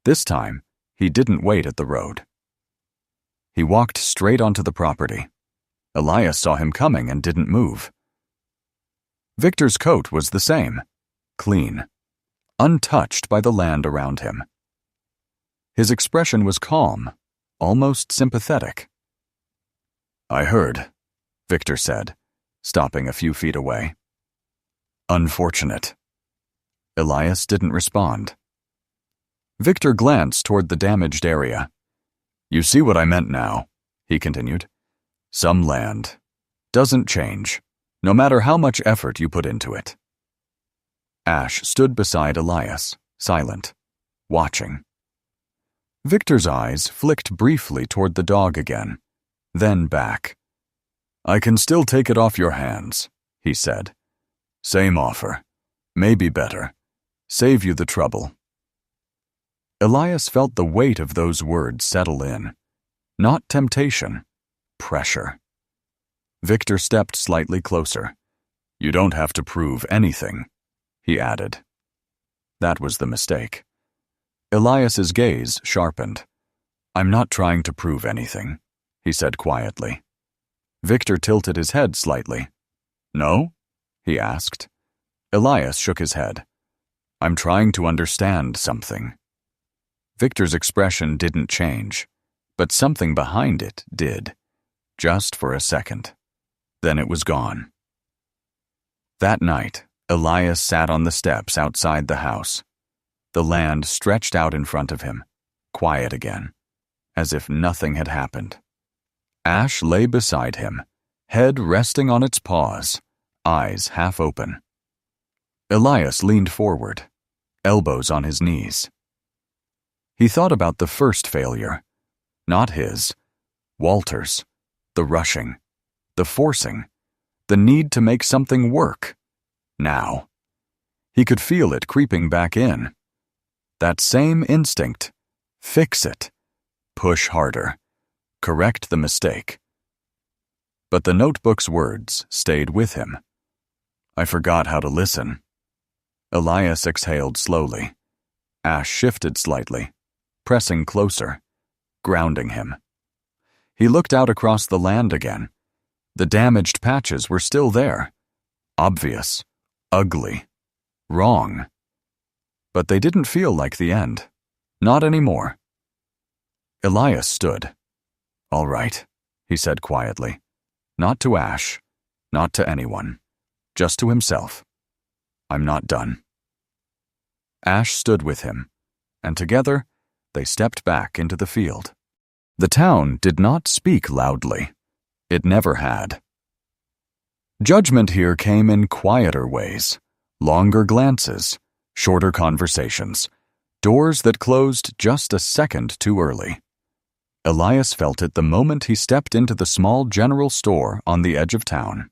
This time, he didn't wait at the road. He walked straight onto the property. Elias saw him coming and didn't move. Victor's coat was the same, clean, untouched by the land around him. His expression was calm, almost sympathetic. "I heard," Victor said, stopping a few feet away. "Unfortunate." Elias didn't respond. Victor glanced toward the damaged area. "You see what I meant now," he continued. "Some land doesn't change, no matter how much effort you put into it." Ash stood beside Elias, silent, watching. Victor's eyes flicked briefly toward the dog again, then back. "I can still take it off your hands," he said. "Same offer. Maybe better. Save you the trouble." Elias felt the weight of those words settle in. Not temptation, pressure. Victor stepped slightly closer. "You don't have to prove anything," he added. That was the mistake. Elias's gaze sharpened. "I'm not trying to prove anything," he said quietly. Victor tilted his head slightly. "No?" he asked. Elias shook his head. "I'm trying to understand something." Victor's expression didn't change, but something behind it did, just for a second. Then it was gone. That night, Elias sat on the steps outside the house. The land stretched out in front of him, quiet again, as if nothing had happened. Ash lay beside him, head resting on its paws, eyes half open. Elias leaned forward, elbows on his knees. He thought about the first failure, not his, Walter's, the rushing, the forcing, the need to make something work. Now. He could feel it creeping back in. That same instinct. Fix it. Push harder. Correct the mistake. But the notebook's words stayed with him. "I forgot how to listen." Elias exhaled slowly. Ash shifted slightly, pressing closer, grounding him. He looked out across the land again. The damaged patches were still there. Obvious, ugly, wrong. But they didn't feel like the end. Not anymore. Elias stood. "All right," he said quietly. Not to Ash, not to anyone, just to himself. "I'm not done." Ash stood with him, and together they stepped back into the field. The town did not speak loudly. It never had. Judgment here came in quieter ways, longer glances, shorter conversations, doors that closed just a second too early. Elias felt it the moment he stepped into the small general store on the edge of town.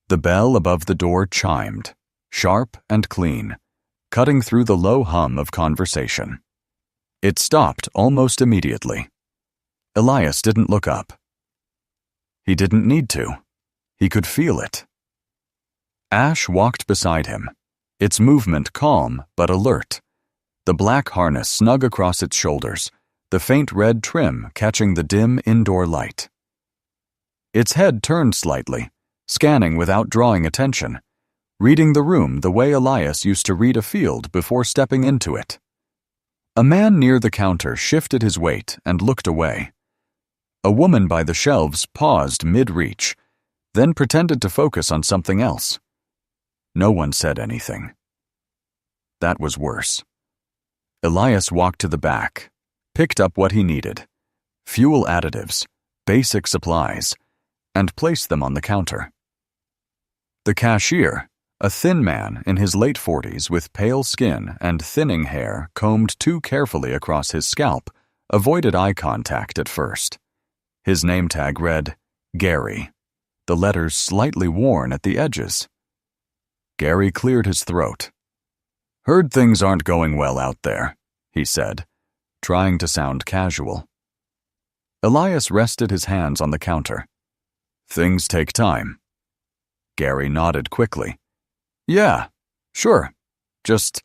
The bell above the door chimed, sharp and clean, cutting through the low hum of conversation. It stopped almost immediately. Elias didn't look up. He didn't need to. He could feel it. Ash walked beside him, its movement calm but alert, the black harness snug across its shoulders, the faint red trim catching the dim indoor light. Its head turned slightly, scanning without drawing attention, reading the room the way Elias used to read a field before stepping into it. A man near the counter shifted his weight and looked away. A woman by the shelves paused mid-reach, then pretended to focus on something else. No one said anything. That was worse. Elias walked to the back, picked up what he needed, fuel additives, basic supplies, and placed them on the counter. The cashier, a thin man in his late 40s with pale skin and thinning hair combed too carefully across his scalp, avoided eye contact at first. His name tag read, Gary, the letters slightly worn at the edges. Gary cleared his throat. "Heard things aren't going well out there," he said, trying to sound casual. Elias rested his hands on the counter. "Things take time." Gary nodded quickly. "Yeah, sure. Just,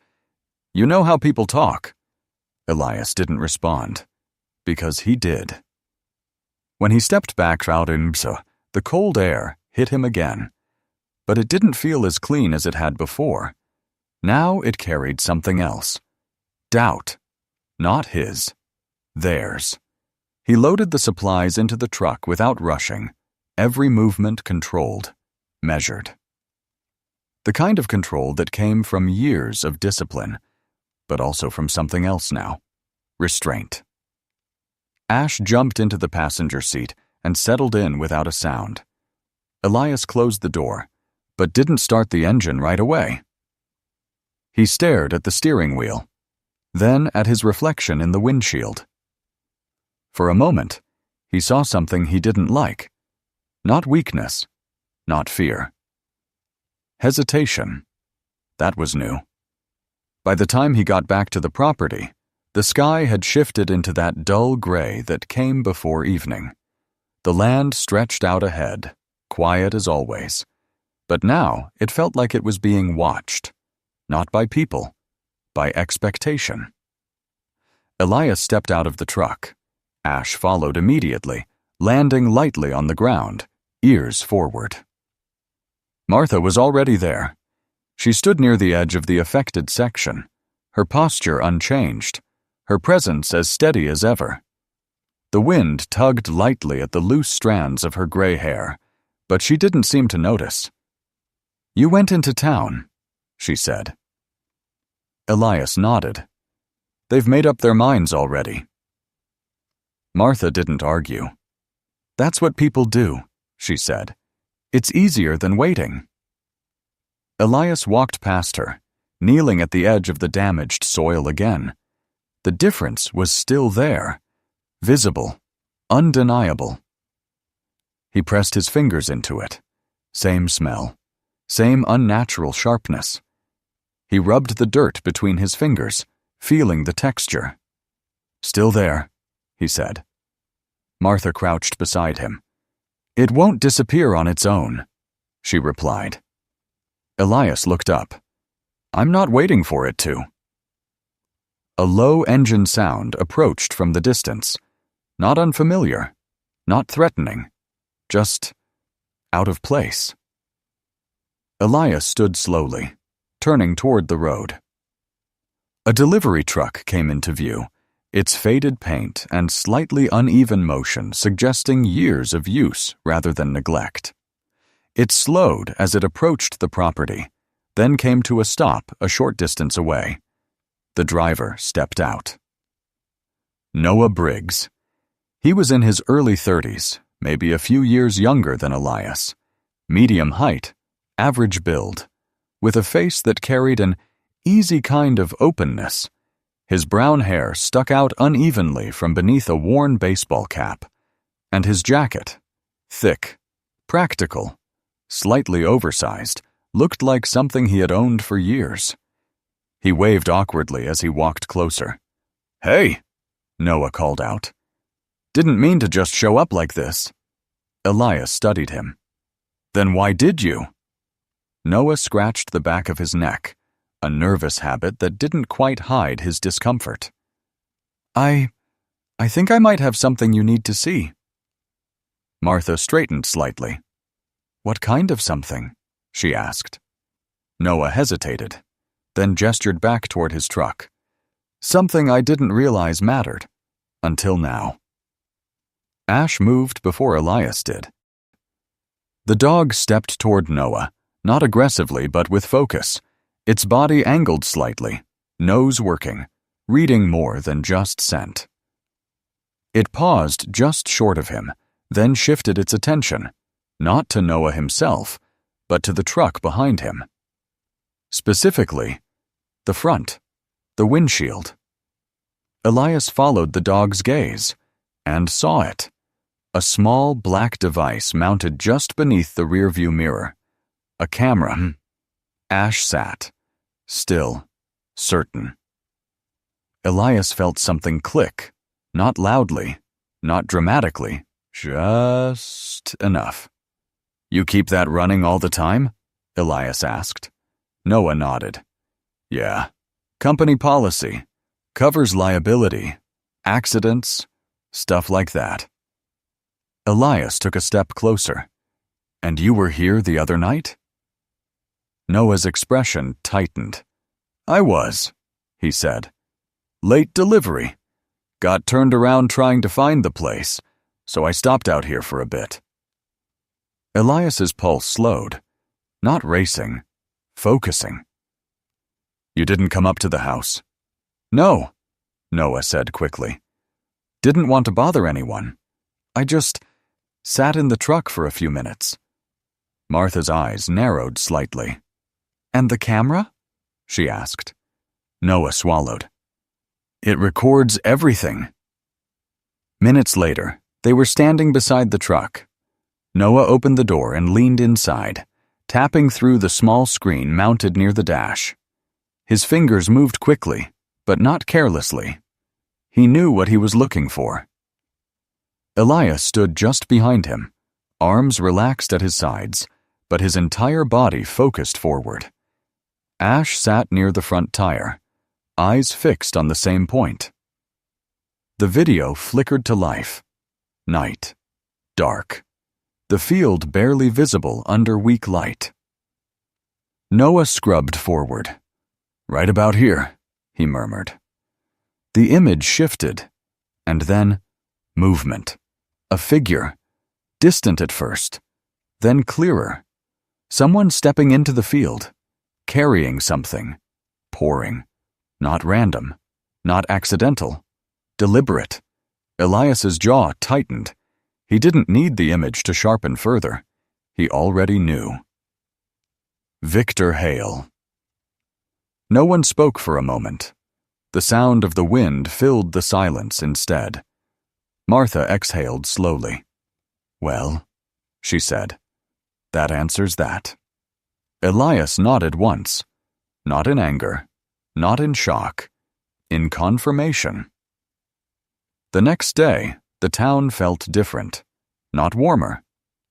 you know how people talk." Elias didn't respond, because he did. When he stepped back out in the cold air hit him again, but it didn't feel as clean as it had before. Now it carried something else. Doubt. Not his. Theirs. He loaded the supplies into the truck without rushing, every movement controlled, measured. The kind of control that came from years of discipline, but also from something else now. Restraint. Ash jumped into the passenger seat and settled in without a sound. Elias closed the door, but didn't start the engine right away. He stared at the steering wheel, then at his reflection in the windshield. For a moment, he saw something he didn't like. Not weakness, not fear. Hesitation. That was new. By the time he got back to the property, the sky had shifted into that dull gray that came before evening. The land stretched out ahead, quiet as always. But now it felt like it was being watched. Not by people, by expectation. Elias stepped out of the truck. Ash followed immediately, landing lightly on the ground, ears forward. Martha was already there. She stood near the edge of the affected section, her posture unchanged, her presence as steady as ever. The wind tugged lightly at the loose strands of her gray hair, but she didn't seem to notice. "You went into town," she said. Elias nodded. "They've made up their minds already." Martha didn't argue. "That's what people do," she said. "It's easier than waiting." Elias walked past her, kneeling at the edge of the damaged soil again. The difference was still there, visible, undeniable. He pressed his fingers into it. Same smell, same unnatural sharpness. He rubbed the dirt between his fingers, feeling the texture. "Still there," he said. Martha crouched beside him. "It won't disappear on its own," she replied. Elias looked up. "I'm not waiting for it to." A low engine sound approached from the distance. Not unfamiliar, not threatening, just out of place. Elias stood slowly, turning toward the road. A delivery truck came into view, its faded paint and slightly uneven motion suggesting years of use rather than neglect. It slowed as it approached the property, then came to a stop a short distance away. The driver stepped out. Noah Briggs. He was in his early 30s, maybe a few years younger than Elias. medium height, average build, with a face that carried an easy kind of openness. His brown hair stuck out unevenly from beneath a worn baseball cap, and his jacket, thick, practical, slightly oversized, looked like something he had owned for years. He waved awkwardly as he walked closer. "Hey," Noah called out. "Didn't mean to just show up like this." Elias studied him. "Then why did you?" Noah scratched the back of his neck, a nervous habit that didn't quite hide his discomfort. I think I might have something you need to see." Martha straightened slightly. "What kind of something?" she asked. Noah hesitated, then gestured back toward his truck. "Something I didn't realize mattered, until now." Ash moved before Elias did. The dog stepped toward Noah, not aggressively but with focus, its body angled slightly, nose working, reading more than just scent. It paused just short of him, then shifted its attention, not to Noah himself, but to the truck behind him. Specifically, the front, the windshield. Elias followed the dog's gaze and saw it, a small black device mounted just beneath the rearview mirror. A camera. Ash sat, still, certain. Elias felt something click, not loudly, not dramatically, just enough. "You keep that running all the time?" Elias asked. Noah nodded. "Yeah. Company policy. Covers liability, accidents, stuff like that." Elias took a step closer. "And you were here the other night?" Noah's expression tightened. "I was," he said. "Late delivery. Got turned around trying to find the place, so I stopped out here for a bit." Elias's pulse slowed, not racing, focusing. "You didn't come up to the house?" "No," Noah said quickly. "Didn't want to bother anyone. I just sat in the truck for a few minutes." Martha's eyes narrowed slightly. "And the camera?" she asked. Noah swallowed. "It records everything." Minutes later, they were standing beside the truck. Noah opened the door and leaned inside, tapping through the small screen mounted near the dash. His fingers moved quickly, but not carelessly. He knew what he was looking for. Elias stood just behind him, arms relaxed at his sides, but his entire body focused forward. Ash sat near the front tire, eyes fixed on the same point. The video flickered to life. Night. Dark. The field barely visible under weak light. Noah scrubbed forward. "Right about here," he murmured. The image shifted, and then movement. A figure, distant at first, then clearer. Someone stepping into the field, carrying something, pouring. Not random, not accidental, deliberate. Elias's jaw tightened. He didn't need the image to sharpen further. He already knew. Victor Hale. No one spoke for a moment. The sound of the wind filled the silence instead. Martha exhaled slowly. "Well," she said, "that answers that." Elias nodded once, not in anger, not in shock, in confirmation. The next day, the town felt different. Not warmer,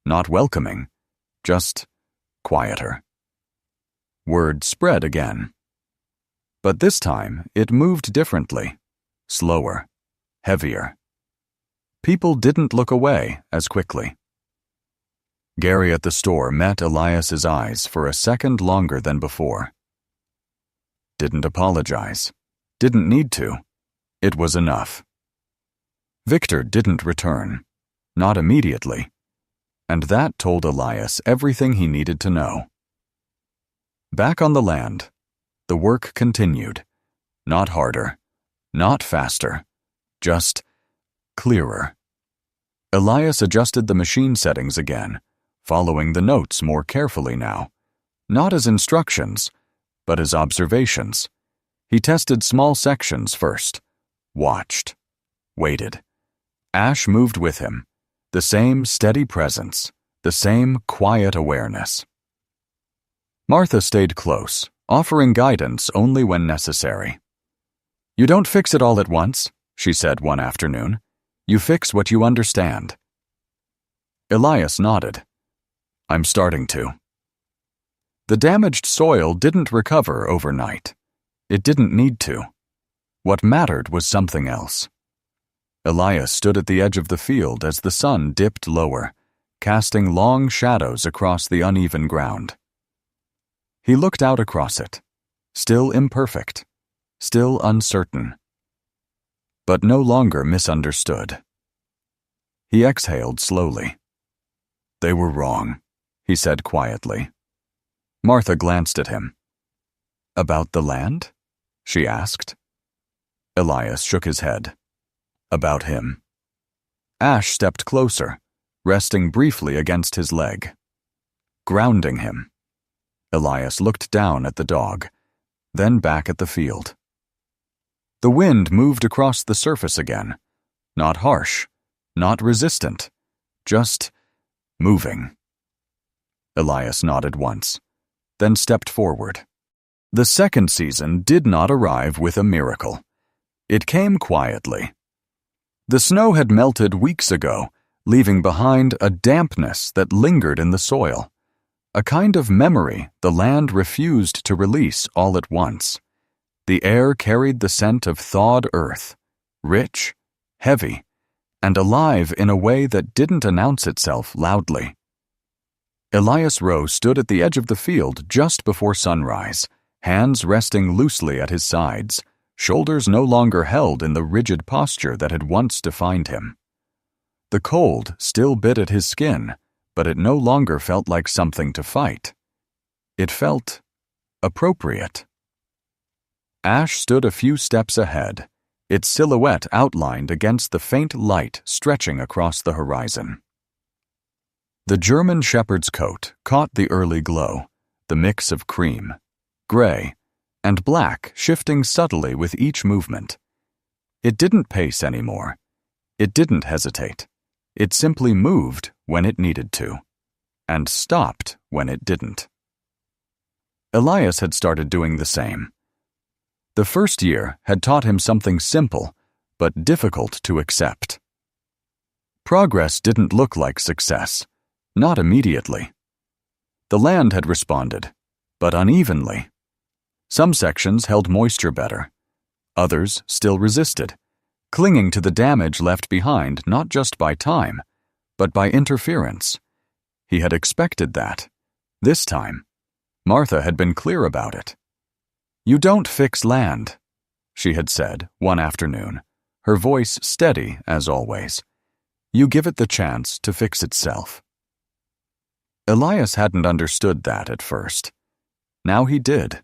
not welcoming, just quieter. Word spread again. But this time, it moved differently, slower, heavier. People didn't look away as quickly. Gary at the store met Elias's eyes for a second longer than before. Didn't apologize. Didn't need to. It was enough. Victor didn't return. Not immediately. And that told Elias everything he needed to know. Back on the land, the work continued. Not harder. Not faster. Just clearer. Elias adjusted the machine settings again, following the notes more carefully now, not as instructions, but as observations. He tested small sections first, watched, waited. Ash moved with him, the same steady presence, the same quiet awareness. Martha stayed close, offering guidance only when necessary. "You don't fix it all at once," she said one afternoon. "You fix what you understand." Elias nodded. "I'm starting to." The damaged soil didn't recover overnight. It didn't need to. What mattered was something else. Elias stood at the edge of the field as the sun dipped lower, casting long shadows across the uneven ground. He looked out across it, still imperfect, still uncertain, but no longer misunderstood. He exhaled slowly. "They were wrong," he said quietly. Martha glanced at him. "About the land?" she asked. Elias shook his head. "About him." Ash stepped closer, resting briefly against his leg, grounding him. Elias looked down at the dog, then back at the field. The wind moved across the surface again, not harsh, not resistant, just moving. Elias nodded once, then stepped forward. The second season did not arrive with a miracle. It came quietly. The snow had melted weeks ago, leaving behind a dampness that lingered in the soil, a kind of memory the land refused to release all at once. The air carried the scent of thawed earth, rich, heavy, and alive in a way that didn't announce itself loudly. Elias Rowe stood at the edge of the field just before sunrise, hands resting loosely at his sides, shoulders no longer held in the rigid posture that had once defined him. The cold still bit at his skin, but it no longer felt like something to fight. It felt appropriate. Ash stood a few steps ahead, its silhouette outlined against the faint light stretching across the horizon. The German shepherd's coat caught the early glow, the mix of cream, gray, and black shifting subtly with each movement. It didn't pace anymore. It didn't hesitate. It simply moved when it needed to, and stopped when it didn't. Elias had started doing the same. The first year had taught him something simple, but difficult to accept. Progress didn't look like success, not immediately. The land had responded, but unevenly. Some sections held moisture better. Others still resisted, clinging to the damage left behind not just by time, but by interference. He had expected that. This time, Martha had been clear about it. "You don't fix land," she had said one afternoon, her voice steady as always. "You give it the chance to fix itself." Elias hadn't understood that at first. Now he did.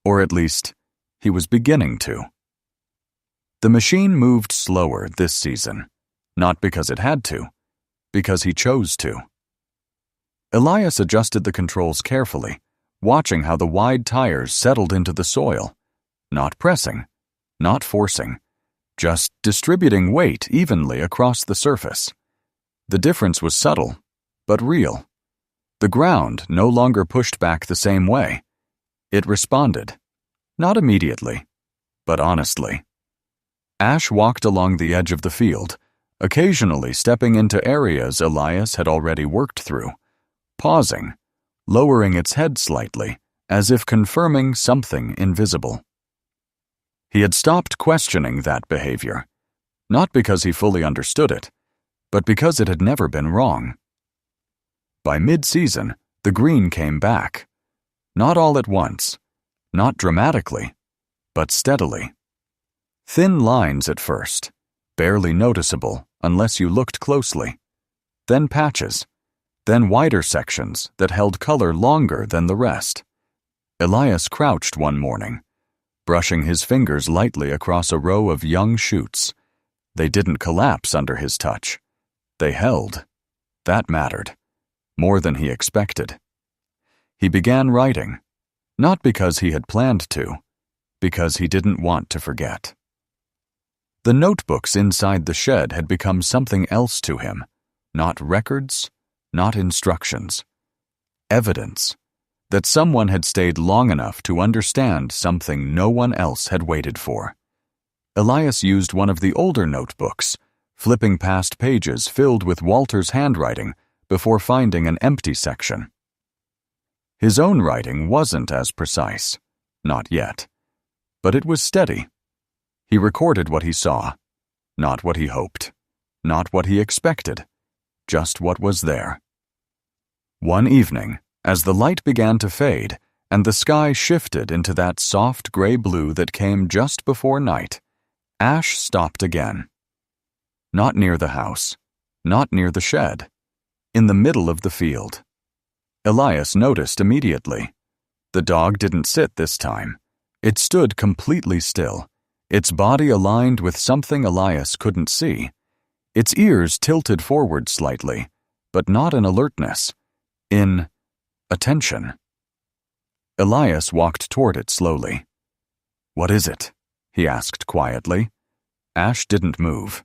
Or at least, he was beginning to. The machine moved slower this season, not because it had to, because he chose to. Elias adjusted the controls carefully, watching how the wide tires settled into the soil, not pressing, not forcing, just distributing weight evenly across the surface. The difference was subtle, but real. The ground no longer pushed back the same way. It responded, not immediately, but honestly. Ash walked along the edge of the field, occasionally stepping into areas Elias had already worked through, pausing, lowering its head slightly, as if confirming something invisible. He had stopped questioning that behavior, not because he fully understood it, but because it had never been wrong. By mid-season, the green came back. Not all at once, not dramatically, but steadily. Thin lines at first, barely noticeable unless you looked closely. Then patches, then wider sections that held color longer than the rest. Elias crouched one morning, brushing his fingers lightly across a row of young shoots. They didn't collapse under his touch. They held. That mattered. more than he expected. He began writing, not because he had planned to, because he didn't want to forget. The notebooks inside the shed had become something else to him, not records, not instructions. Evidence that someone had stayed long enough to understand something no one else had waited for. Elias used one of the older notebooks, flipping past pages filled with Walter's handwriting before finding an empty section. His own writing wasn't as precise, not yet, but it was steady. He recorded what he saw, not what he hoped, not what he expected, just what was there. One evening, as the light began to fade and the sky shifted into that soft gray blue that came just before night, Ash stopped again. Not near the house, not near the shed, in the middle of the field. Elias noticed immediately. The dog didn't sit this time. It stood completely still, its body aligned with something Elias couldn't see. Its ears tilted forward slightly, but not in alertness, in attention. Elias walked toward it slowly. "What is it?" he asked quietly. Ash didn't move.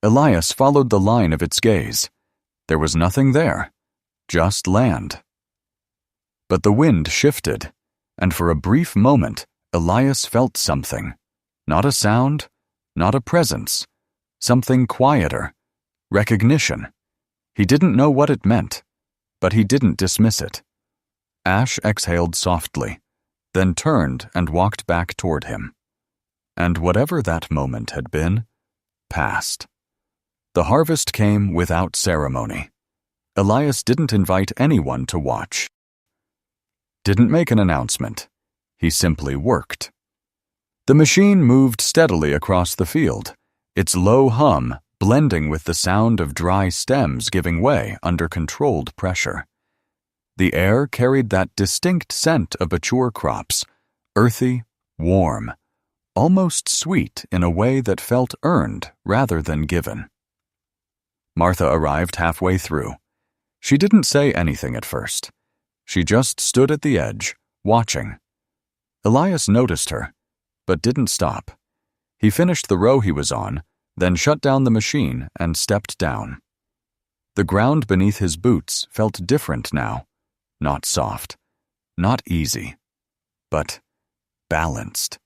Elias followed the line of its gaze. There was nothing there, just land. But the wind shifted, and for a brief moment, Elias felt something. Not a sound, not a presence. Something quieter. Recognition. He didn't know what it meant, but he didn't dismiss it. Ash exhaled softly, then turned and walked back toward him. And whatever that moment had been, passed. The harvest came without ceremony. Elias didn't invite anyone to watch. Didn't make an announcement. He simply worked. The machine moved steadily across the field, its low hum blending with the sound of dry stems giving way under controlled pressure. The air carried that distinct scent of mature crops, earthy, warm, almost sweet in a way that felt earned rather than given. Martha arrived halfway through. She didn't say anything at first. She just stood at the edge, watching. Elias noticed her, but didn't stop. He finished the row he was on, then shut down the machine and stepped down. The ground beneath his boots felt different now. Not soft, not easy, but balanced.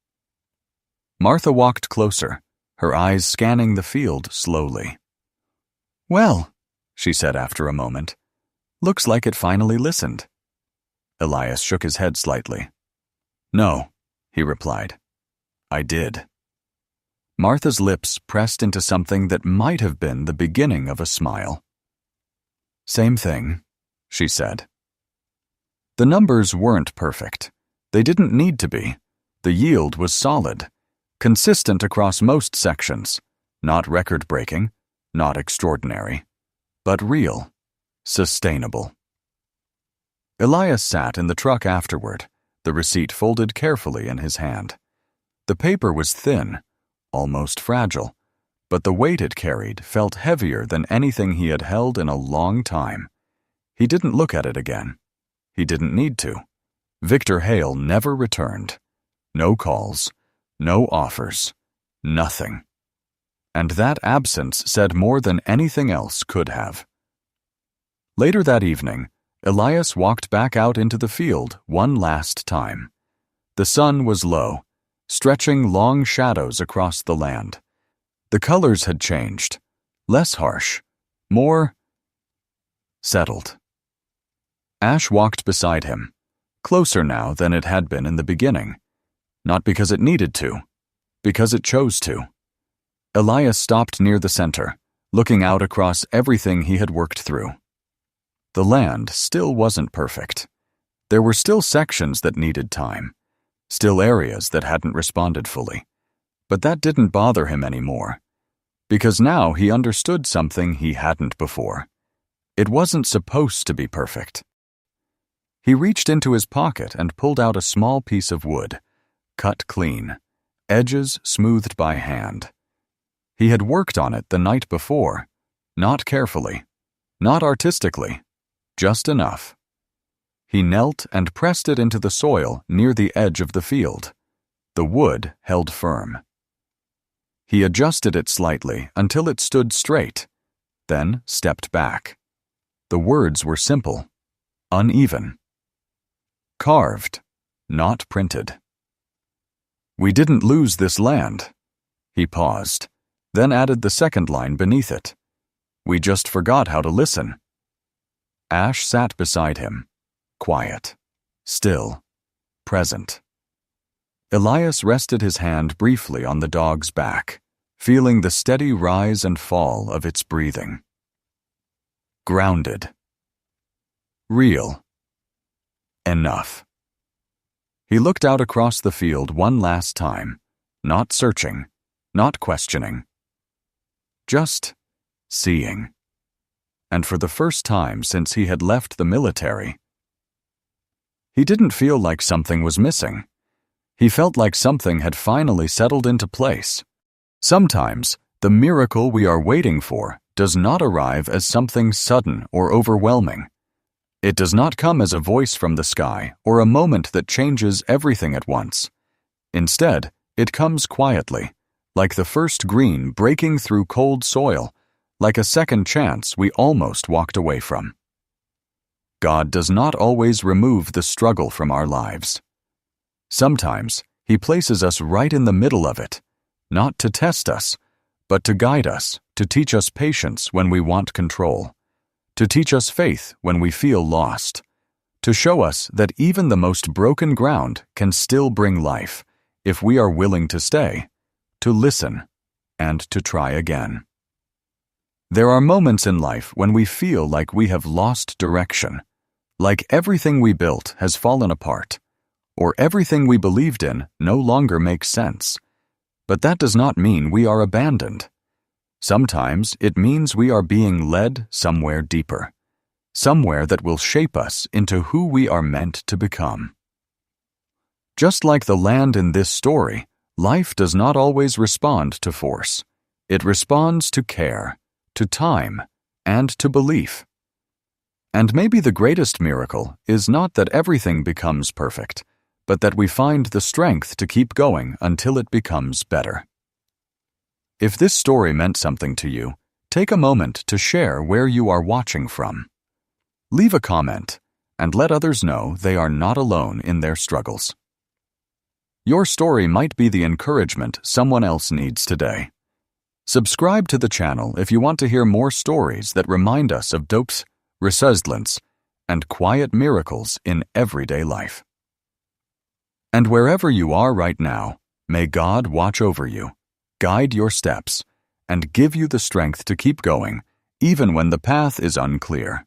Martha walked closer, her eyes scanning the field slowly. "Well," she said after a moment, "looks like it finally listened." Elias shook his head slightly. "No," he replied. "I did." Martha's lips pressed into something that might have been the beginning of a smile. "Same thing," she said. The numbers weren't perfect. They didn't need to be. The yield was solid, consistent across most sections, not record-breaking, not extraordinary, but real, sustainable. Elias sat in the truck afterward, the receipt folded carefully in his hand. The paper was thin, almost fragile, but the weight it carried felt heavier than anything he had held in a long time. He didn't look at it again. He didn't need to. Victor Hale never returned. No calls, no offers, nothing. And that absence said more than anything else could have. Later that evening, Elias walked back out into the field one last time. The sun was low, stretching long shadows across the land. The colors had changed, less harsh, more settled. Ash walked beside him, closer now than it had been in the beginning, not because it needed to, because it chose to. Elias stopped near the center, looking out across everything he had worked through. The land still wasn't perfect. There were still sections that needed time, still areas that hadn't responded fully. But that didn't bother him anymore, because now he understood something he hadn't before. It wasn't supposed to be perfect. He reached into his pocket and pulled out a small piece of wood, cut clean, edges smoothed by hand. He had worked on it the night before, not carefully, not artistically, just enough. He knelt and pressed it into the soil near the edge of the field. The wood held firm. He adjusted it slightly until it stood straight, then stepped back. The words were simple, uneven. Carved, not printed. "We didn't lose this land." He paused, then added the second line beneath it. "We just forgot how to listen." Ash sat beside him, quiet, still, present. Elias rested his hand briefly on the dog's back, feeling the steady rise and fall of its breathing. Grounded. Real. Enough. He looked out across the field one last time, not searching, not questioning. Just seeing. And for the first time since he had left the military, he didn't feel like something was missing. He felt like something had finally settled into place. Sometimes, the miracle we are waiting for does not arrive as something sudden or overwhelming. It does not come as a voice from the sky or a moment that changes everything at once. Instead, it comes quietly, like the first green breaking through cold soil, like a second chance we almost walked away from. God does not always remove the struggle from our lives. Sometimes, He places us right in the middle of it, not to test us, but to guide us, to teach us patience when we want control, to teach us faith when we feel lost, to show us that even the most broken ground can still bring life, if we are willing to stay, to listen, and to try again. There are moments in life when we feel like we have lost direction, like everything we built has fallen apart, or everything we believed in no longer makes sense. But that does not mean we are abandoned. Sometimes it means we are being led somewhere deeper, somewhere that will shape us into who we are meant to become. Just like the land in this story, life does not always respond to force. It responds to care, to time, and to belief. And maybe the greatest miracle is not that everything becomes perfect, but that we find the strength to keep going until it becomes better. If this story meant something to you, take a moment to share where you are watching from. Leave a comment and let others know they are not alone in their struggles. Your story might be the encouragement someone else needs today. Subscribe to the channel if you want to hear more stories that remind us of dopes, resilience, and quiet miracles in everyday life. And wherever you are right now, may God watch over you, guide your steps, and give you the strength to keep going, even when the path is unclear.